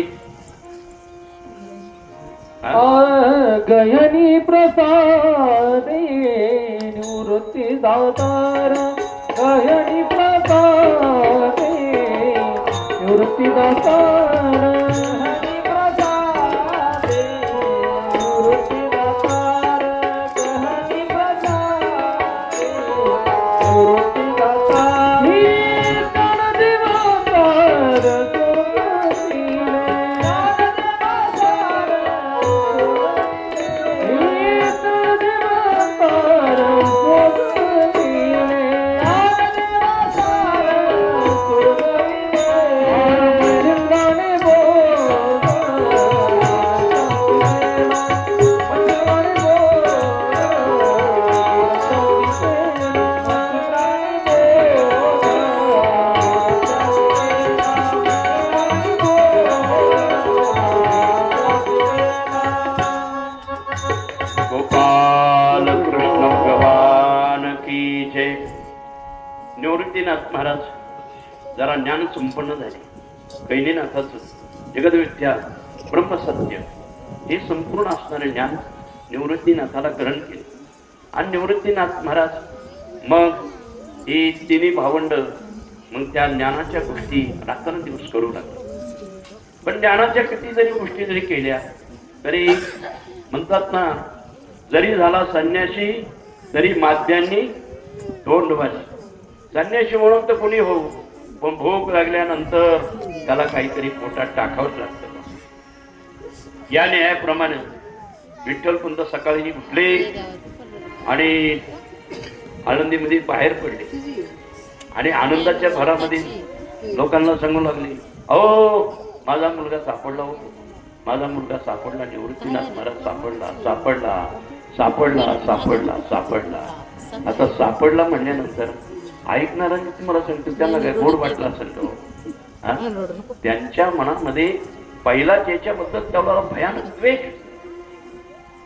गयनी प्रसादे निवृत्ती दातार, गयनी प्रसादे निवृत्ती दातार, गयनी प्रसादे निवृत्ती दातार, गयनी प्रसादे निवृत्ती दातार, ही तन दिवसार निवृत्तीनाथ महाराज जरा ज्ञान संपन्न झाले. गहिनीनाथाचं जगदविद्या ब्रह्मसत्य हे संपूर्ण असणारे ज्ञान निवृत्तीनाथाला ग्रहण केले. आणि निवृत्तीनाथ महाराज मग ही 3 भावंड मग त्या ज्ञानाच्या गोष्टी रात्रंदिवस करू लागले. पण ज्ञानाच्या किती जरी गोष्टी जरी केल्या तरी म्हणतात ना, जरी झाला संन्यासी तरी माध्यांनी तोंड वाजी. संन्यासी म्हणून तर कोणी हो, पण भूक लागल्यानंतर त्याला काहीतरी पोटात टाकावंच लागतं. या न्यायाप्रमाणे विठ्ठलपंत सकाळी उठले आणि आळंदीमध्ये बाहेर पडले आणि आनंदाच्या भरामध्ये लोकांना सांगू लागले, अहो माझा मुलगा सापडला होतो, माझा मुलगा सापडला, निवृत्तीनाथ महाराज सापडला, सापडला, सापडला, सापडला, सापडला. आता सापडला म्हणल्यानंतर ऐकणाऱ्यांनी तुम्हाला सांगतो त्यांना काय गोड वाटला असेल तो. त्यांच्या मनामध्ये पहिला त्याच्याबद्दल तेवढा भयानक द्वेष.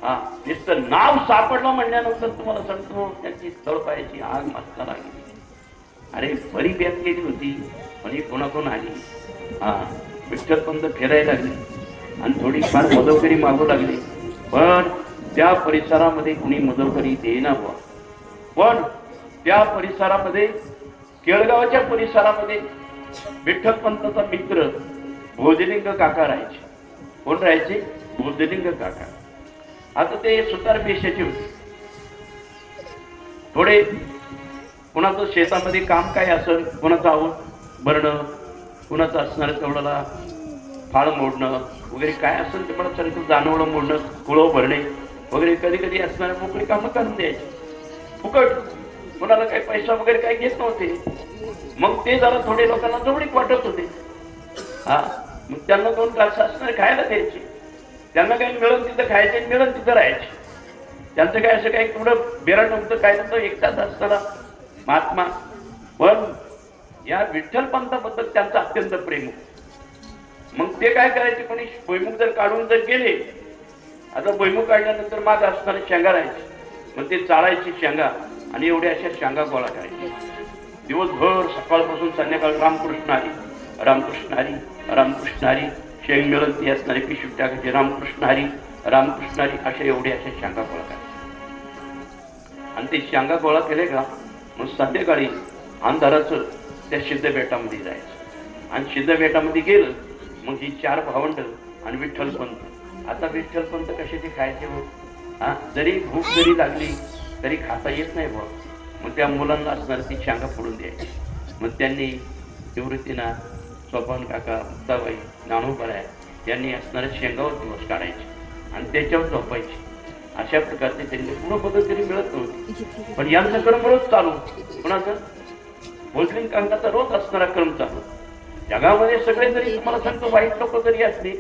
नुसतं नाव सापडलं म्हणल्यानंतर तुम्हाला सांगतो त्यांची तळपायाची आग मस्ता लागली. अरे बरी बेत केली होती, पण कोणाकोण आली. विठ्ठलपंत फिरायला लागले आणि थोडी फार मदतकरी मागू लागली, पण त्या परिसरामध्ये कुणी मदतकरी देईना बुवा. पण त्या परिसरामध्ये, केळगावच्या परिसरामध्ये विठ्ठलपंताचा मित्र भोजलिंग काका राहायचे. कोण राहायचे? भोजलिंग काका. आता ते सुतार पेशाचे होते. थोडे कुणाचं शेतामध्ये काम काय असेल, कुणाचं आवड भरणं, कुणाचं असणार तेवढ्याला फाळ मोडणं वगैरे काय असेल ते मला सांगितलं, जानवळं मोडणं, कुळव भरणे वगैरे कधी कधी असणारे मोकळी कामं करून द्यायची फुकट. कोणाला काही पैसा वगैरे काही घेत नव्हते. मग ते जरा थोडे लोकांना जवळीक वाटत होते. मग त्यांना दोन घास असणारे खायला द्यायचे. त्यांना काही मिळून तिथं खायचे, मिळून तिथं राहायचे. त्यांचं काय असं काही थोडं बेरड नव्हतं, काय नव्हतं, एकटाच असताना महात्मा. पण या विठ्ठलपंताबद्दल त्यांचं अत्यंत प्रेम होतं. मग ते काय करायचे, कोणी भुईमुग जर काढून जर गेले, आता भुईमुग काढल्यानंतर माग असणारे शेंगा राहायचे, मग ते चाळायची शेंगा आणि एवढ्या अशा शेंगा गोळा करायचे. दिवसभर सकाळपासून संध्याकाळ रामकृष्ण हरी, रामकृष्ण हरी, रामकृष्ण हरी, शेंग मिळून ती असणारी पिशवी टाकायची, रामकृष्ण हरी, रामकृष्ण हरी, अशा एवढ्या अशा शेंगा गोळा करायच्या. आणि ते शेंगा गोळा केले का मग संध्याकाळी अंधाराचं त्या सिद्ध बेटामध्ये जायचं. आणि सिद्ध बेटामध्ये गेलं मग ही चार भावंड आणि विठ्ठलपंत. आता विठ्ठलपंत कशाचे खायचे हो? जरी भूक जरी लागली तरी खाता येत नाही भाऊ. मग त्या मुलांना असणार ती शेंगा फोडून द्यायची. मग त्यांनी निवृत्तीनाथ, सोपान काका, मुक्ताबाई, नानूबाई यांनी असणाऱ्या शेंगावर दिवस काढायचे आणि त्याच्यावर झोपायचे. अशा प्रकारचे त्यांनी पूर्ण पद्धत तरी मिळत नव्हती. पण यांचा क्रम रोज चालू. कुणाचा? भोजलिंग काकाचा रोज असणारा क्रम चालू. जगामध्ये सगळे जरी तुम्हाला सांगतो वाईट लोक जरी असले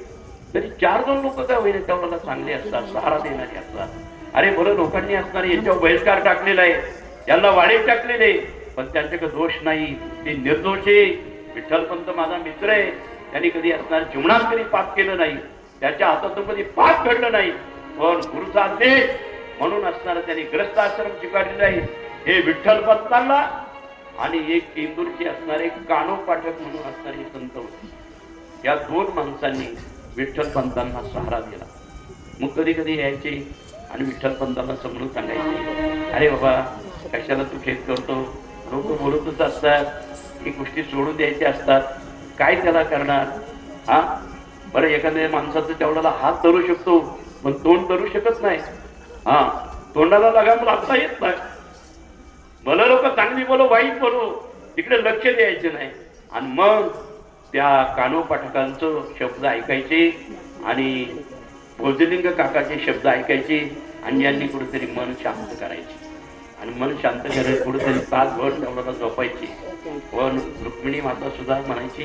तरी 4-2 लोक काय होईल तेवढ्याला चांगले असतात, सहारा देणारे असतात. अरे बरं, लोकांनी असणारे याच्यावर बहिष्कार टाकलेला आहे, यांना वाढीव टाकलेले, पण त्यांच्याकडे दोष नाही, ते निर्दोष आहे. विठ्ठलपंत माझा मित्र आहे, त्यांनी कधी असणार जीवनात कधी पाप केलं नाही, त्याच्या हातातून कधी पाप घडलं नाही. पण गुरुचा आदेश म्हणून असणारा त्यांनी ग्रस्त आश्रम स्वीकारलेला आहे. हे विठ्ठलपंतांना आणि एक इंदूरचे असणारे कानो पाठक म्हणून असणारे संत होते. या 2 माणसांनी विठ्ठलपंतांना सहारा दिला. मग कधी कधी यायचे आणि विठ्ठलपंतांना समजून सांगायचे, अरे बाबा कशाला तू खेद करतो, लोक बोलतच असतात, ही गोष्टी सोडून द्यायच्या असतात, काय त्याला करणार. बरं, एखाद्या माणसाचं तेवढ्याला हात धरू शकतो पण तोंड धरू शकत नाही. तोंडाला लगाम लावता येत नाही. भलं लोक चांगली बोलो वाईट बोलो तिकडे लक्ष द्यायचे नाही. आणि मग त्या कानो पाठकांचं शब्द ऐकायचे आणि भोजलिंग काकाचे शब्द ऐकायचे आणि यांनी कुठेतरी मन शांत करायचे. आणि मन शांत करायला कुठेतरी तासभर तेवढ्याला झोपायचे. पण रुक्मिणी माता सुद्धा म्हणायची,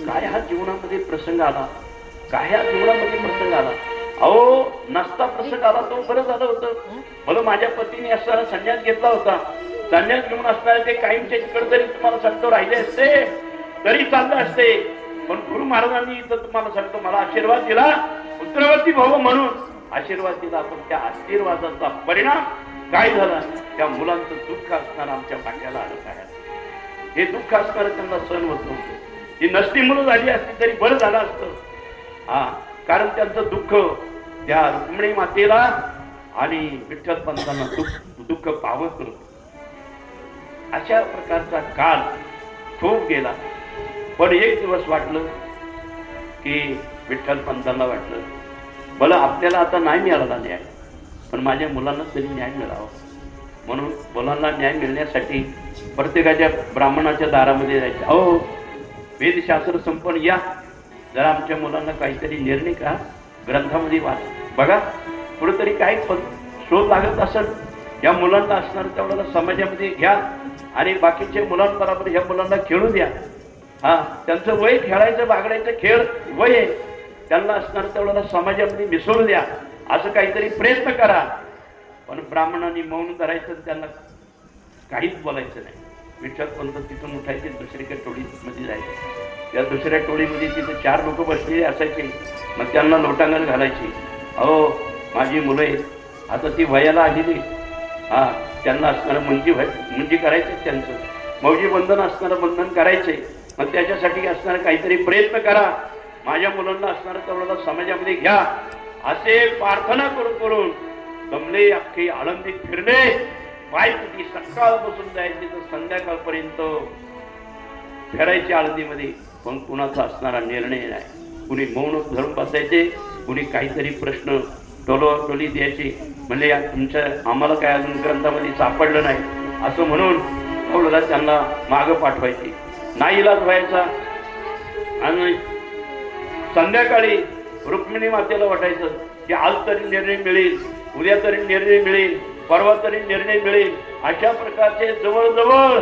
काय हा जीवनामध्ये प्रसंग आला, काय हा जीवनामध्ये प्रसंग आला. अहो नसता प्रसंग आला तो बरं झालं होतं. मला माझ्या पतीने असताना संन्यास घेतला होता. संन्यास घेऊन असताना ते कायमच्या तिकडे तरी तुम्हाला सांगतो राहिले असते तरी चालले असते. पण गुरु महाराजांनी इथं तुम्हाला सांगतो मला आशीर्वाद दिला, पुत्रवती भाऊ म्हणून आशीर्वाद दिला. पण त्या आशीर्वादाचा परिणाम काय झाला, त्या मुलांचं दुःख असणार आमच्या पाठ्याला आलं आहे. हे दुःख असणार त्यांना सहन होत नव्हतं. ही नसती म्हणून झाली असती तरी बरं झालं असतं. कारण त्यांचं दुःख त्या रुक्मिणी मातेला आणि विठ्ठलपंतांना दुःख पावत नव्हतं. अशा प्रकारचा काळ खूप गेला. पण एक दिवस वाटलं की विठ्ठलपंतांना वाटलं मला आपल्याला आता नाही मिळाला न्याय, पण माझ्या मुलांना तरी न्याय मिळावा. म्हणून मुलांना न्याय मिळण्यासाठी प्रत्येकाच्या ब्राह्मणाच्या दारामध्ये जायचे. अहो वेदशास्त्र संपन्न या, जरा आमच्या मुलांना काहीतरी निर्णय का ग्रंथामध्ये वाच, बघा कुठेतरी काही शोध लागत असेल, या मुलांना असणार तेवढ्याला समाजामध्ये घ्या आणि बाकीच्या मुलांबरोबर ह्या मुलांना खेळू द्या. त्यांचं वय खेळायचं बागडायचं खेळ वय आहे, त्यांना असणार तेवढ्याला समाजामध्ये मिसळू द्या, असं काहीतरी प्रयत्न करा. पण ब्राह्मणांनी मौन करायचं, त्यांना काहीच बोलायचं नाही. विठ्ठलपंत तिथून उठायचे, दुसरीकडे टोळीमध्ये जायचे. त्या दुसऱ्या टोळीमध्ये तिथे 4 लोक बसलेले असायचे. मग त्यांना लोटांगण घालायची. अहो माझी मुलं आहेत, आता ती वयाला आलेली, त्यांना असणारं मुंजी करायचे, त्यांचं मौजी बंधन असणारं बंधन करायचे. मग त्याच्यासाठी असणारं काहीतरी प्रयत्न करा, माझ्या मुलांना असणारं तेवढं समाजामध्ये घ्या, असे प्रार्थना करून दमले अख्खी आळंदीत फिरले. पाय किती सकाळपासून जायचे तर संध्याकाळपर्यंत फिरायचे आळंदीमध्ये, पण कुणाचा असणारा निर्णय नाही. कुणी मौन धरून बसायचे, कुणी काहीतरी प्रश्न टोली द्यायचे, म्हणजे तुमच्या आम्हाला काय अजून ग्रंथामध्ये सापडलं नाही असं म्हणून तेवढं त्यांना मागं पाठवायचे. नाईलाज व्हायचा. आणि संध्याकाळी रुक्मिणी मातेला वाटायचं की आज तरी निर्णय मिळेल, उद्या तरी निर्णय मिळेल, परवा तरी निर्णय मिळेल. अशा प्रकारचे जवळजवळ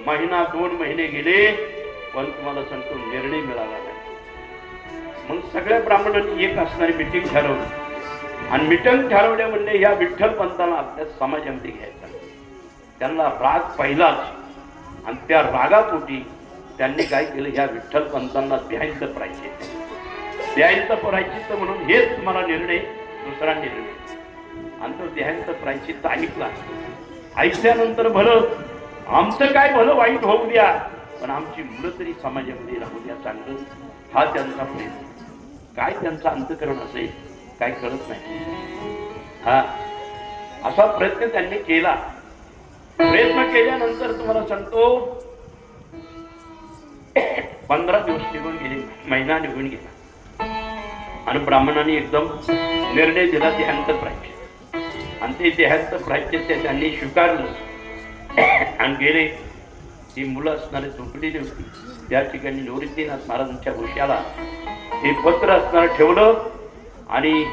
1-2 महिने गेले, पण तुम्हाला सांगतो निर्णय मिळाला नाही. मग सगळ्या ब्राह्मणांनी एक असणारी मिटिंग ठरवली, आणि मिटिंग ठरवल्या म्हणजे या विठ्ठल पंताला आपल्या समाजामध्ये घ्यायचा. त्यांना राग पहिलाच, आणि त्या रागापोटी त्यांनी काय केलं, या विठ्ठल पंतांना द्यायचं प्रायश्चित्त म्हणून हेच तुम्हाला निर्णय, दुसरा निर्णय. आणि तो द्यायचं प्रायश्चित्त ऐकला. ऐकल्यानंतर भलं आमचं काय भलं वाईट होऊ द्या, पण आमची मुलं तरी समाजामध्ये राहू द्या चांगलं, हा त्यांचा प्रयत्न. काय त्यांचा अंतःकरण असेल काय कळत नाही. असा प्रयत्न त्यांनी केला. प्रयत्न केल्यानंतर तुम्हाला सांगतो 15 दिवस निघून गेले, महिना निघून गेला, आणि ब्राह्मणांनी एकदम निर्णय दिला देहांत प्रायश्चित्त. आणि ते देहांत प्रायश्चित्त त्यांनी स्वीकारलं आणि गेले. ती मुलं असणारे झोपलेली होती, त्या ठिकाणी निवृत्तीनाथ महाराजांच्या उशाला ते पत्र असणारं ठेवलं, आणि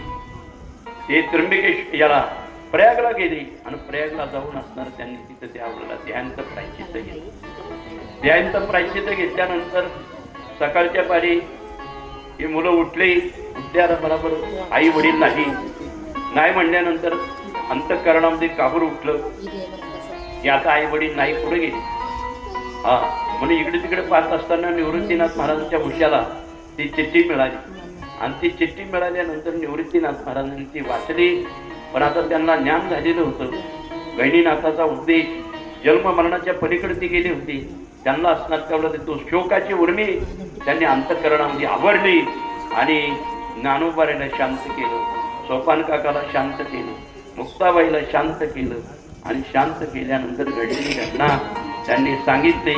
ते त्र्यंबकेश याला प्रयागला गेले, आणि प्रयागला जाऊन असणार त्यांनी तिथं त्या आवडला देहांत प्रायश्चित्त घेतलं. देहांत प्रायश्चित्त घेतल्यानंतर सकाळच्या पारी ही मुलं उठले. उठल्याला बरोबर आई वडील नाही म्हणल्यानंतर अंतःकरणामध्ये काबूर उठलं की आता आई वडील नाही, पुढे गेले. म्हणून इकडे तिकडे पाहत असताना निवृत्तीनाथ महाराजांच्या उशाला ती चिठ्ठी मिळाली, आणि ती चिठ्ठी मिळाल्यानंतर निवृत्तीनाथ महाराजांनी ती वाचली. पण आता त्यांना ज्ञान झालेलं होतं. गहिनीनाथाचा उपदेश जन्म मरणाच्या पलीकडे ती गेली होती. त्यांना असणार तेवढं तो शोकाची उर्मी त्यांनी अंतःकरणामध्ये आवडली, आणि ज्ञानोबाईला शांत केलं, सोपान काकाला शांत केलं, मुक्ताबाईला शांत केलं. आणि शांत केल्यानंतर घडलेली घटना त्यांनी सांगितली.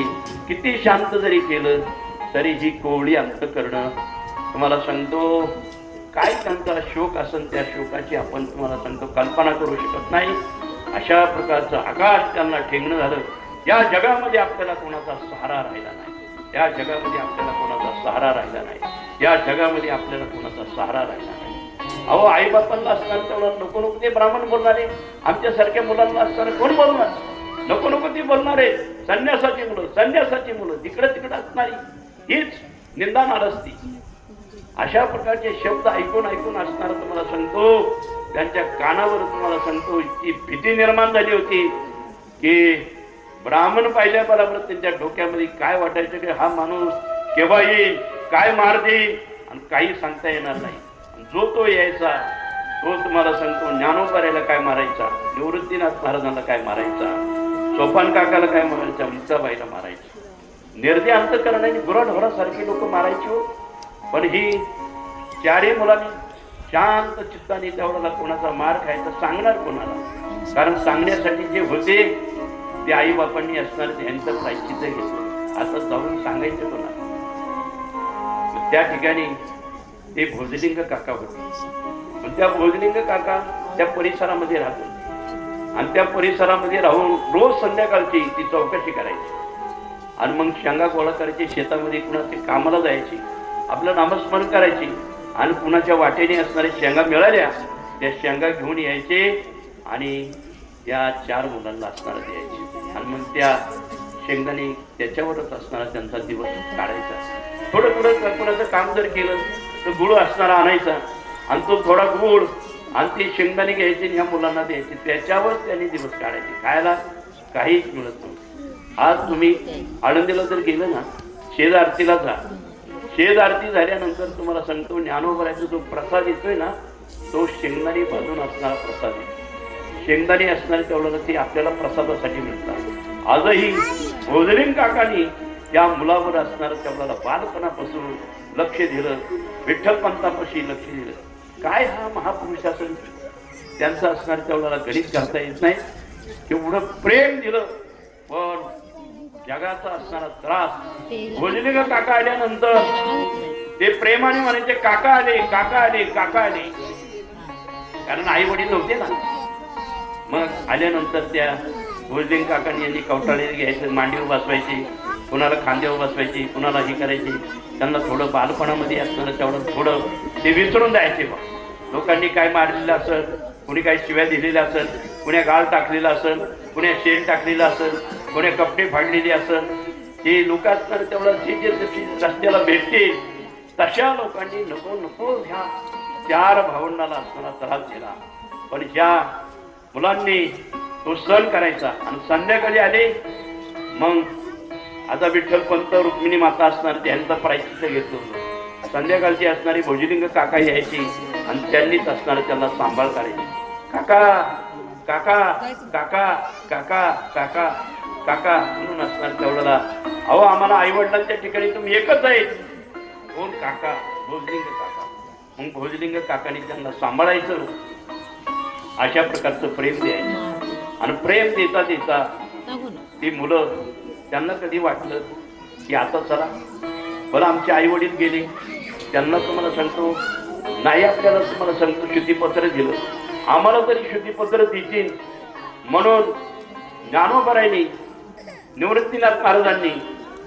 किती शांत जरी केलं तरी ही कोवळी अंतःकरण, तुम्हाला सांगतो काय त्यांचा शोक असेल त्या शोकाची आपण तुम्हाला सांगतो कल्पना करू शकत नाही. अशा प्रकारचं आकाश त्यांना ठेंगणं झालं. या जगामध्ये आपल्याला कोणाचा सहारा राहिला नाही, या जगामध्ये आपल्याला कोणाचा सहारा राहिला नाही, या जगामध्ये आपल्याला कोणाचा सहारा राहिला नाही. अहो आई बापांना असणार तेवढं नको नको ते ब्राह्मण बोलणारे, आमच्यासारख्या मुलांना असणार कोण बोलणार, नको नको ती बोलणारे, संन्यासाची मुलं तिकडे तिकडे असणारी हीच निंदा नाराजती. अशा प्रकारचे शब्द ऐकून असणार तुम्हाला सांगतो त्यांच्या कानावर तुम्हाला सांगतो इतकी भीती निर्माण झाली होती की ब्राह्मण पाहिल्याबरोबर त्यांच्या डोक्यामध्ये काय वाटायचं की हा माणूस केव्हा येईल, काय मार देईल, आणि काही सांगता येणार नाही. जो तो यायचा तो तुम्हाला सांगतो ज्ञानोबाईला काय मारायचा, निवृत्तीनाथ महाराजांना काय मारायचा, सोपान काकाला काय मारायचा, मुक्ताबाईला मारायचा. निर्दय अंतःकरणाने गुराढोरासारखी लोक मारायची हो. पण ही 4ही मुलांनी शांत चित्ताने तेवढा कोणाचा मार खायचा सांगणार कोणाला, कारण सांगण्यासाठी जे होते ते आई बापांनी असणार त्यांचं प्रायश्चित्त घेतलं. आता जाऊन सांगायचं कोणाला. त्या ठिकाणी ते भोजलिंग काका होते. पण त्या भोजलिंग काका त्या परिसरामध्ये राहतो आणि त्या परिसरामध्ये राहून रोज संध्याकाळची ती चौकशी करायची आणि मग शेंगा गोळा करायची, शेतामध्ये कुणाची कामाला जायची, आपलं नामस्मरण करायची आणि कुणाच्या वाटेने असणाऱ्या शेंगा मिळाल्या त्या शेंगा घेऊन यायचे आणि त्या 4 मुलांना असणारा द्यायचे आणि मग त्या शेंगाने त्याच्यावरच असणारा त्यांचा दिवस काढायचा. थोडं थोडं कल्पनाचं काम जर केलं तर गुळ असणारा आणायचा आणि तो थोडा गुळ आणि ते शेंगदाणे घ्यायचे आणि ह्या मुलांना द्यायचे, त्याच्यावर त्यांनी दिवस काढायचे. खायला काहीच मिळत नव्हतं. आज तुम्ही आळंदीला जर गेलं ना, शेज आरतीला जा. शेज आरती झाल्यानंतर तुम्हाला सांगतो ज्ञानोबराचा जो प्रसाद येतोय ना, तो शेंगदाणे भाजून असणारा प्रसाद आहे. शेंगदाणे असणारे तेवढं ते आपल्याला प्रसादासाठी मिळतात. आजही भोजलिंग काकांनी त्या मुलावर असणारं तेवढ्याला बालपणापासून लक्ष दिलं, विठ्ठलपंतापाशी लक्ष दिलं. काय हा महापुरुष असेल त्यांचं असणार तेवढ्याला गणित करता येत नाही. एवढं प्रेम दिलं. पण जगाचा असणारा त्रास भोजलिंग काका आल्यानंतर ते प्रेमाने म्हणायचे काका आले, काका आले, काका आले. कारण आई वडील नव्हते ना. मग आल्यानंतर त्या भोजलिंग काकांनी यांनी कवटाळी घ्यायचं, मांडीवर बसवायची, कुणाला खांद्यावर बसवायची, कुणाला हे करायची. त्यांना थोडं बालपणामध्ये असणारं तेवढं थोडं ते विसरून जायचे. बा लोकांनी काय मारलेलं असेल, कुणी काही शिव्या दिलेल्या असेल, कुण्या गाळ टाकलेला असेल, कुण्या शेण टाकलेलं असेल, कोण्या कपडे फाडलेले असेल, हे लोक असणार तेवढं जे रस्त्याला भेटतील तशा लोकांनी नको नको ह्या 4 भावंडाला असणारा त्रास दिला. पण ज्या मुलांनी तो सण करायचा आणि संध्याकाळी आले मग आता विठ्ठलपंत रुक्मिणी माता असणार त्यांचा प्रायश्चित्त घेतलं. संध्याकाळची असणारी भोजलिंग काका यायची आणि त्यांनीच असणार त्यांना सांभाळ करायची. काका काका काका काका काका काका म्हणून असणार तेवढ्याला. अहो आम्हाला आई वडिलांच्या ठिकाणी तुम्ही एकच आहे. कोण? काका, भोजलिंग काका. मग भोजलिंग काकाने त्यांना सांभाळायचं. अशा प्रकारचं प्रेम द्यायचं आणि प्रेम देता देता ती मुलं त्यांना कधी वाटलं की आता चला बरं आमचे आई वडील गेले, त्यांना तुम्हाला सांगतो नाही, आपल्याला तुम्हाला सांगतो शुद्धीपत्र दिलं, आम्हाला तरी शुद्धीपत्र देतील म्हणून ज्ञानोबरायांनी, निवृत्तीनाथ महाराजांनी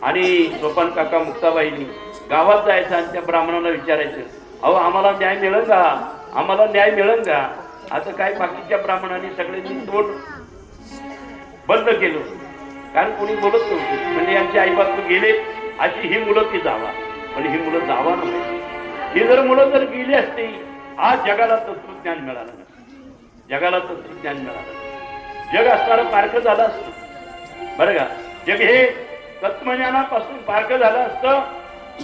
आणि सोपान काका मुक्ताबाईंनी गावात जायचं आणि त्या ब्राह्मणाला विचारायचं, अहो आम्हाला न्याय मिळेल का, आम्हाला न्याय मिळेल का. आता काय बाकीच्या ब्राह्मणांनी सगळ्यांनी तोंड बंद केलं, कारण कोणी बोलत नव्हतं. म्हणजे यांचे आईबाप गेले अशी ही मुलं ती जावा, पण ही मुलं जावा नव्हे. ही जर मुलं जर गेली असती आज जगाला तत्वज्ञान मिळालं नसतं, जगाला तत्वज्ञान मिळालं, जग असणारं पारखं झालं असतं. बरं का, जग हे तत्वज्ञानापासून पारखं झालं असतं.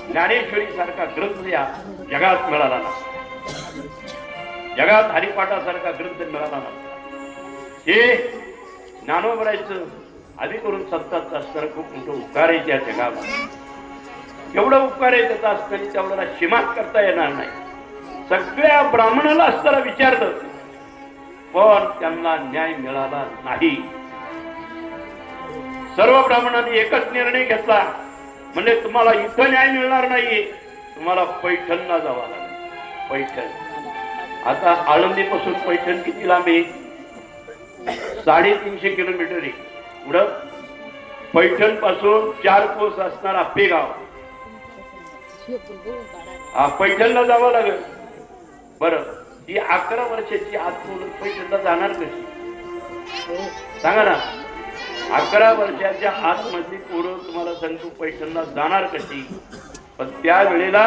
ज्ञानेश्वरी सारखा ग्रंथ या जगात मिळाला नसता, जगात हरिपाठासारखा ग्रंथ मिळाला नसता. हे ज्ञानोबरायचं आधी करून सत्ताचं असणारं खूप मोठं उपकार आहे त्या जगाला. एवढं उपकार आहे त्याचा असताना तेवढ्याला सीमात करता येणार नाही. सगळ्या ब्राह्मणाला असताना विचारलं पण त्यांना न्याय मिळाला नाही. सर्व ब्राह्मणांनी एकच निर्णय घेतला, म्हणजे तुम्हाला इथं न्याय मिळणार नाहीये, तुम्हाला पैठणला जावं लागेल. पैठण आता आळंदीपासून पैठण किती लांब आहे? 350 किलोमीटर आहे. पुढं पैठण पासून 4 कोस असणार आपेगाव, पैठणला जावं लागेल. बरं, ही 11 वर्षाची आत मुलं पैठणला जाणार कशी सांगा ना. 11 वर्षाच्या आतमधली पोरं तुम्हाला सांगतो पैठणला जाणार कशी. पण त्या वेळेला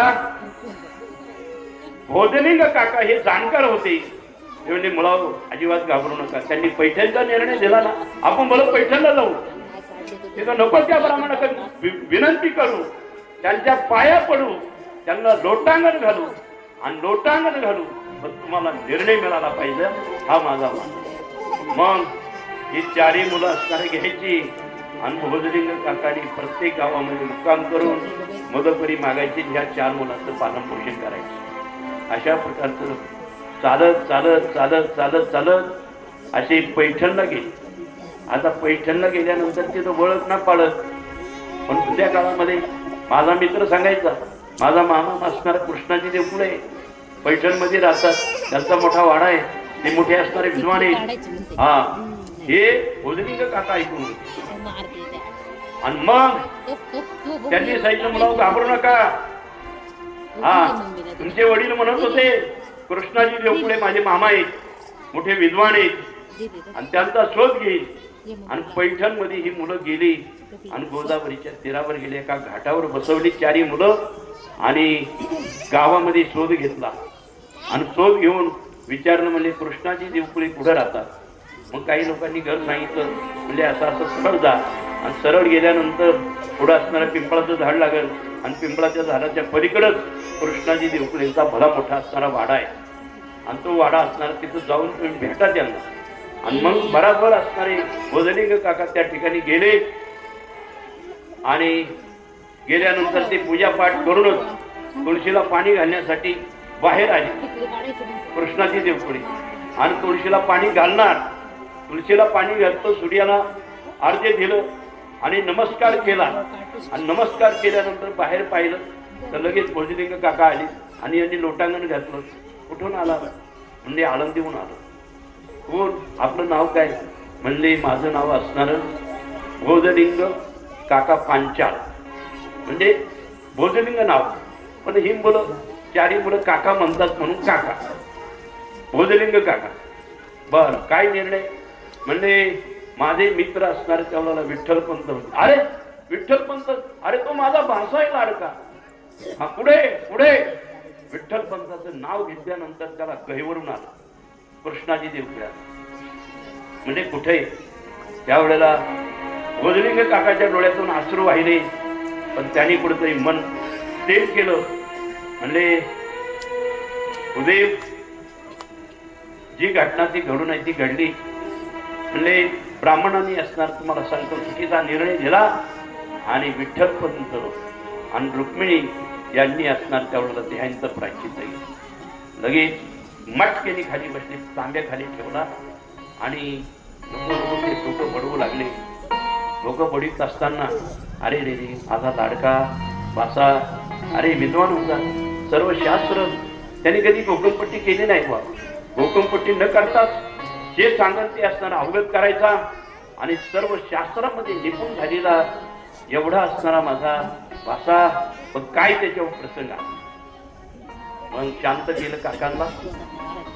भोजलिंग काका हे जाणकार होते. ते म्हणजे मुलावर अजिबात घाबरू नका. त्यांनी पैठणचा निर्णय दिला ना, आपण मला पैठणला जाऊ, तिथं नको त्या ब्राह्मणाकडे विनंती करू, त्यांच्या पाया पडू, त्यांना लोटांगण घालू आणि लोटांगण घालू, पण तुम्हाला निर्णय मिळाला पाहिजे, हा माझा मान. मग ही 4ही मुलं असणारी घ्यायची आणि भोजलिंग काकांनी प्रत्येक गावामध्ये मुक्काम करून मदतकरी मागायची, ह्या 4 मुलांचं पालनपोषण करायचं. अशा प्रकारचं चालत चालत चालत चालत चालत असे पैठणला गेले. आता पैठणला गेल्यानंतर तिथं ओळख ना पाळत, पण त्या काळामध्ये माझा मित्र सांगायचा, माझा मामा असणारा कृष्णाजी देवकुळे पैठणमध्ये राहतात, त्यांचा मोठा वाडा आहे, ते मोठे असणारे विद्वान आहेत. हा, हे भोजलिंग काका ऐकून होते. आणि मग त्यांनी सांगितलं, मला घाबरू नका. हा, तुमचे वडील म्हणत होते कृष्णाजी देवपुढे माझे मामा आहेत, मोठे विद्वान आहेत, आणि त्यांचा शोध घेईल. आणि पैठण मध्ये ही मुलं गेली आणि गोदावरीच्या तीरावर गेली, एका घाटावर बसवली चारी मुलं, आणि गावामध्ये शोध घेतला. आणि शोध घेऊन विचारलं, म्हणजे कृष्णाजी देवपुढे कुठे राहतात. मग काही लोकांनी घर सांगितलं, म्हणजे असं असं सरळ जा. आणि सरळ गेल्यानंतर पुढं असणारं पिंपळाचं झाड लागेल, आणि पिंपळाच्या झाडाच्या पलीकडच कृष्णाजी देवपुढेंचा भला मोठा असणारा वाडा आहे. आणि तो वाडा असणारा तिथं जाऊन तुम्ही भेटा त्यांना. आणि मग बराबर असणारे भोजलिंग काका त्या ठिकाणी गेले, आणि गेल्यानंतर ते पूजापाठ करूनच तुळशीला पाणी घालण्यासाठी बाहेर आले कृष्णाजी देवपुढे. आणि तुळशीला पाणी घालणार, तुळशीला पाणी घालतो, सूर्याला अर्घ्य दिलं आणि नमस्कार केला. आणि नमस्कार केल्यानंतर बाहेर पाहिलं तर लगेच भोजलिंग काका आले आणि यांनी लोटांगण घातलं. कुठून आला? म्हणजे आळंदीहून आलो. कोण? आपलं नाव काय? म्हणले माझं नाव असणार भोजलिंग काका पांचाळ, म्हणजे भोजलिंग नाव. पण ही मुलं चारी मुलं काका म्हणतात म्हणून काका, भोजलिंग काका. बर, काय निर्णय? म्हणजे माझे मित्र असणारे त्यावेळेला विठ्ठलपंत होते. अरे विठ्ठलपंत, अरे तो माझा भाषा आहे लाडका. हा, पुढे पुढे. विठ्ठलपंताचं नाव घेतल्यानंतर त्याला गहिवरून आलं कृष्णाजी देवपुढ्यात. म्हणजे कुठे? त्यावेळेला भोजलिंग काकाच्या डोळ्यातून अश्रू वाहिले, पण त्यांनी कुठेतरी मन स्थिर केलं. म्हणजे उदय, जी घटना ती घडून आहे ती घडली. म्हणजे ब्राह्मणांनी असणार, तुम्हाला सांगतो, चुकीचा निर्णय दिला. आणि विठ्ठलपंत आणि रुक्मिणी यांनी असणार त्यावेळेला देहांचं प्रायश्चित्त केलं. लगेच मटकेने खाली बसले, तांब्या खाली ठेवला, आणि ते डोकं बडवू लागले. डोकं बडीत असताना अरे रे रे, माझा लाडका भासा, अरे विद्वान होता, सर्व शास्त्र त्यांनी कधी गोकमपट्टी केली नाही. बा, गोकमपट्टी न करताच जे सांगत ते असणारा अवगत करायचा, आणि सर्व शास्त्रामध्ये निपुण झालेला एवढा असणारा माझा भाषा. पण काय त्याच्यावर प्रसंग आला. मग शांत केलं काकांना,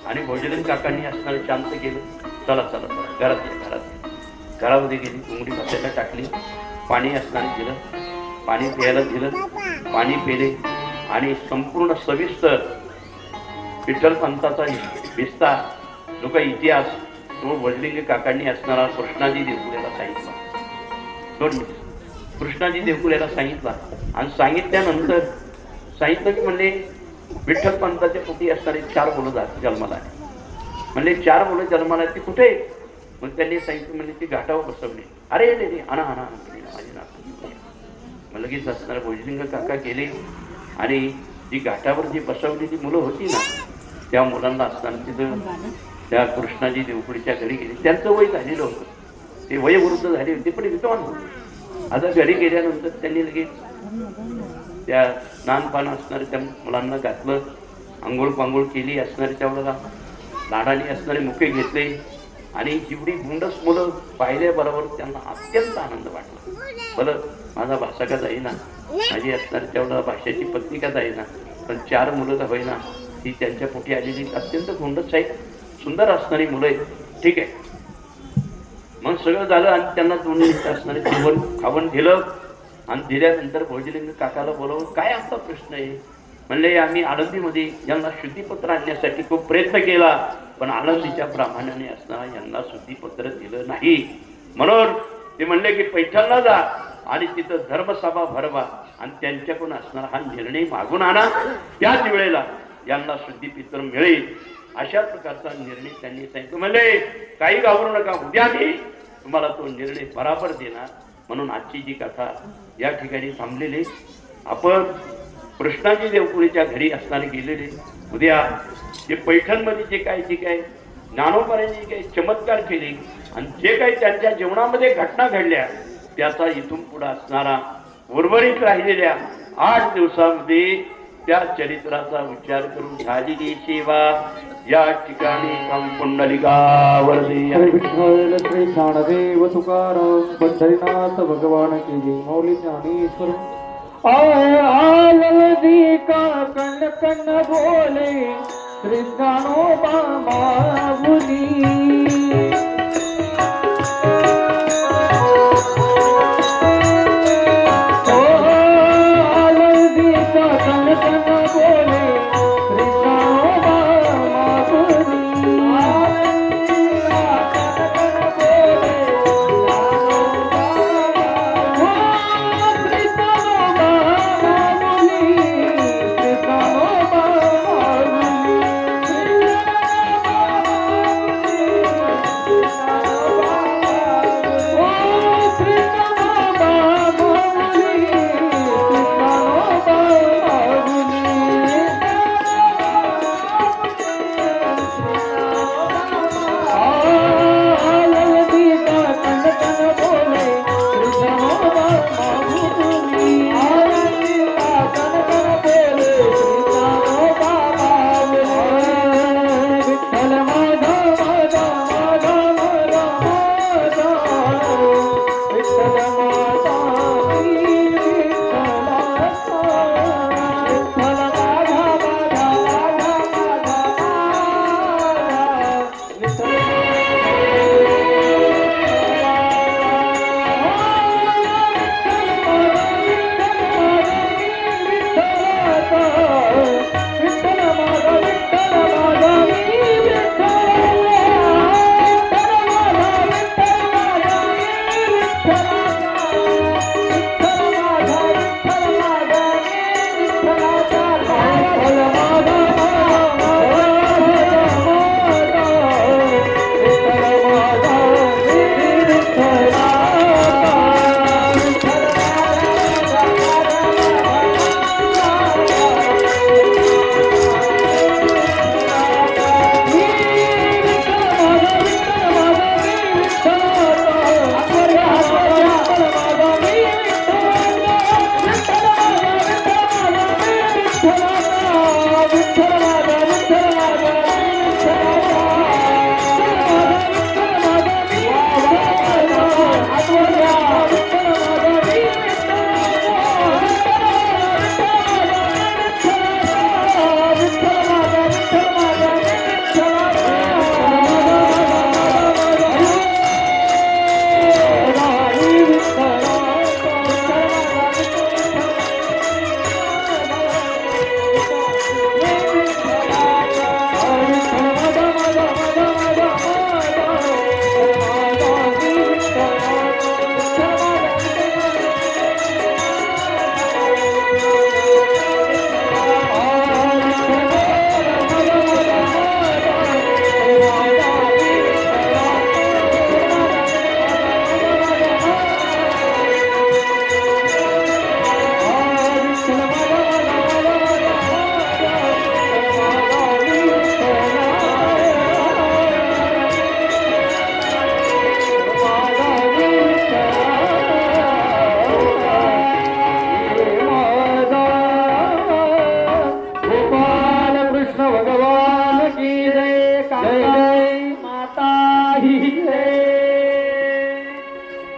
आणि भोजलिंग काकांनी असणारं शांत केलं. चला चला चला, घरात या, घरात या. घरामध्ये गेली, कोंबडी बसायला टाकली, पाणी असणारे दिलं, पाणी प्यायला दिलं, पाणी पेले. आणि संपूर्ण सविस्तर विठ्ठलपंताचा विस्तार जो काही इतिहास तो भोजलिंग काकांनी असणारा कृष्णाजी देवपुढेला सांगितला. दोन मिनिट. कृष्णाजी देवपुढेला सांगितला, आणि सांगितल्यानंतर सांगितलं की म्हणले विठ्ठलपंताच्या पोटी असणारे 4 मुलं जन्माला आहे. म्हणले 4 मुलं जन्माला ती कुठे? मग त्यांनी सांगितलं, म्हणजे ती घाटावर बसवली. अरे रे रे, आणा आणा माझी नात. मग लगेच असणारे भोजलिंग काका गेले, आणि जी घाटावर जी बसवलेली मुलं होती ना, त्या मुलांना असताना तिथं त्या कृष्णाजी देवपुढीच्या घरी गेले. त्यांचं वय झालेलं होतं, ते वयवृद्ध झाले होते, पण विद्वान होते. आता घरी गेल्यानंतर त्यांनी लगेच त्या स्नानपान असणारे त्या मुलांना घातलं, आंघोळ पांघोळ केली असणारे, त्यावेळेला लाडाने असणारे मुके घेतले. आणि जेवढी गुंडस मुलं पाहिल्याबरोबर त्यांना अत्यंत आनंद वाटला. बरं, माझा भाषा का जाईना, माझी असणारी त्यावेळेला भाषेची पत्नी का जाईना, पण 4 मुलं का होईना, ती त्यांच्या पोटी आलेली अत्यंत गुंडस आहेत, सुंदर असणारी मुलं आहेत. ठीक आहे. मग सगळं झालं, आणि त्यांना दोन्ही असणारे खावण दिलं. आणि दिल्यानंतर भोजलिंग काकाला बोलवून, काय आमचा प्रश्न आहे? म्हणले आम्ही आळंदीमध्ये यांना शुद्धीपत्र आणण्यासाठी खूप प्रयत्न केला, पण आळंदीच्या ब्राह्मणाने असणारा यांना शुद्धीपत्र दिलं नाही. म्हणून ते म्हणले की पैठणला जा आणि तिथं धर्मसभा भरवा, आणि त्यांच्याकडून असणारा हा निर्णय मागून आणा, त्याच वेळेला यांना शुद्धीपत्र मिळेल. अशा प्रकारचा निर्णय त्यांनी सांगितलं. म्हणले काही घाबरू नका, उद्या मी तुम्हाला तो निर्णय बराबर देणार. म्हणून आजची जी कथा या ठिकाणी थांबलेली. आपण कृष्णाजी देवपुढीच्या घरी असणारे गेलेले. उद्या जे पैठणमध्ये जे काय ज्ञानोबांनी जे काही चमत्कार केले, आणि जे काही त्यांच्या जीवनामध्ये घटना घडल्या, त्याचा इथून पुढे असणारा उर्वरित राहिलेल्या 8 दिवसामध्ये त्या चरित्राचा विचार करून झालेली सेवा या ठिकाणी पुंडलिकावरती श्री विठ्ठल श्री ज्ञानदेव तुकाराम पंढरीनाथ भगवान की जय. मौली ज्ञानेश्वर आलदी का कण कण बोले श्री ज्ञानोबा माऊली.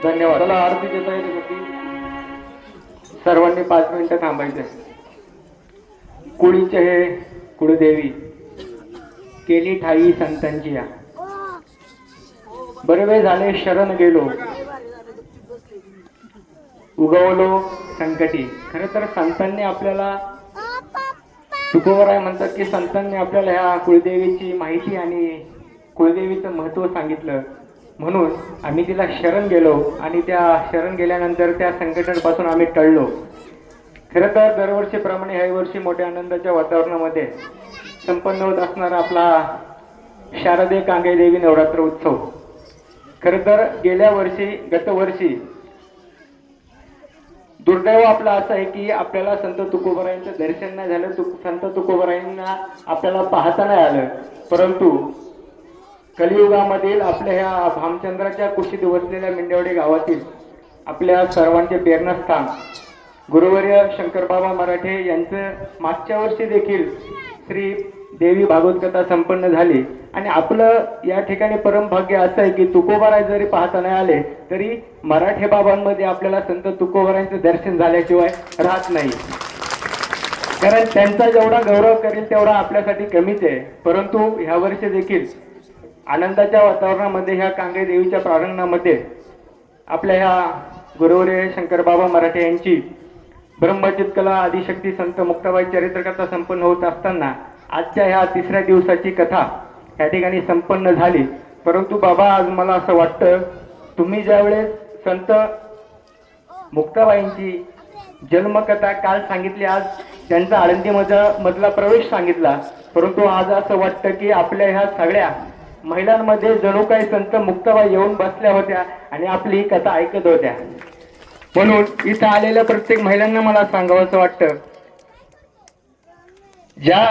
धन्यवाद. चला आरतीची तयारी होती. सर्वांनी 5 मिनिटं थांबायचे. कुळीचे हे कुळदेवी केली ठाई संतांची या. बरे वेळ झाले शरण गेलो उगवलो संकटी. खरं तर संतांनी आपल्याला तुकोबराय म्हणतात की संतांनी आपल्याला ह्या कुळदेवीची माहिती आणि कुळदेवीचं महत्त्व सांगितलं. म्हणून आम्ही तिला शरण गेलो आणि त्या शरण गेल्यानंतर त्या संकटांपासून आम्ही टळलो. खरं तर दरवर्षीप्रमाणे ह्या वर्षी मोठ्या आनंदाच्या वातावरणामध्ये संपन्न होत असणारा आपला शारदे कांगे देवी नवरात्र उत्सव. खरं तर गेल्या वर्षी गतवर्षी दुर्दैव आपलं असं आहे की आपल्याला संत तुकोबरायांचं दर्शन नाही झालं. संत तुकोबरायांना आपल्याला पाहता नाही आलं. परंतु कलियुगामधील आपल्या ह्या भामचंद्राच्या कुशीत वसलेल्या मिंडवडे गावातील आपल्या सर्वांचे प्रेरणास्थान गुरुवर्य शंकरबाबा मराठे यांचं मागच्या वर्षी देखील श्री देवी भागवत कथा संपन्न झाली आणि आपलं या ठिकाणी परम भाग्य असं आहे की तुकोबाराय जरी पाहता नाही आले तरी मराठे बाबांमध्ये आपल्याला संत तुकोबारायांचं दर्शन झाल्याशिवाय राहत नाही. कारण त्यांचा जेवढा गौरव करेल तेवढा आपल्यासाठी कमीच आहे. परंतु ह्या वर्षी देखील आनंदाच्या वातावरणामध्ये ह्या कांगळे देवीच्या प्रांगणामध्ये आपल्या ह्या गुरुवर्य शंकरबाबा मराठे यांची ब्रह्मचितकला आदिशक्ती संत मुक्ताबाई चरित्रकथा संपन्न होत असताना आजच्या ह्या तिसऱ्या दिवसाची कथा या ठिकाणी संपन्न झाली. परंतु बाबा आज मला असं वाटतं तुम्ही ज्यावेळेस संत मुक्ताबाईंची जन्मकथा काल सांगितली, आज त्यांचा आळंदीमधला प्रवेश सांगितला, परंतु आज असं वाटतं की आपल्या ह्या सगळ्या महिलांमध्ये जणू काही संत मुक्ताबाई येऊन बसल्या होत्या आणि आपली ही कथा ऐकत होत्या. म्हणून इथं आलेल्या प्रत्येक महिलांना मला सांगावंसं वाटतं ज्या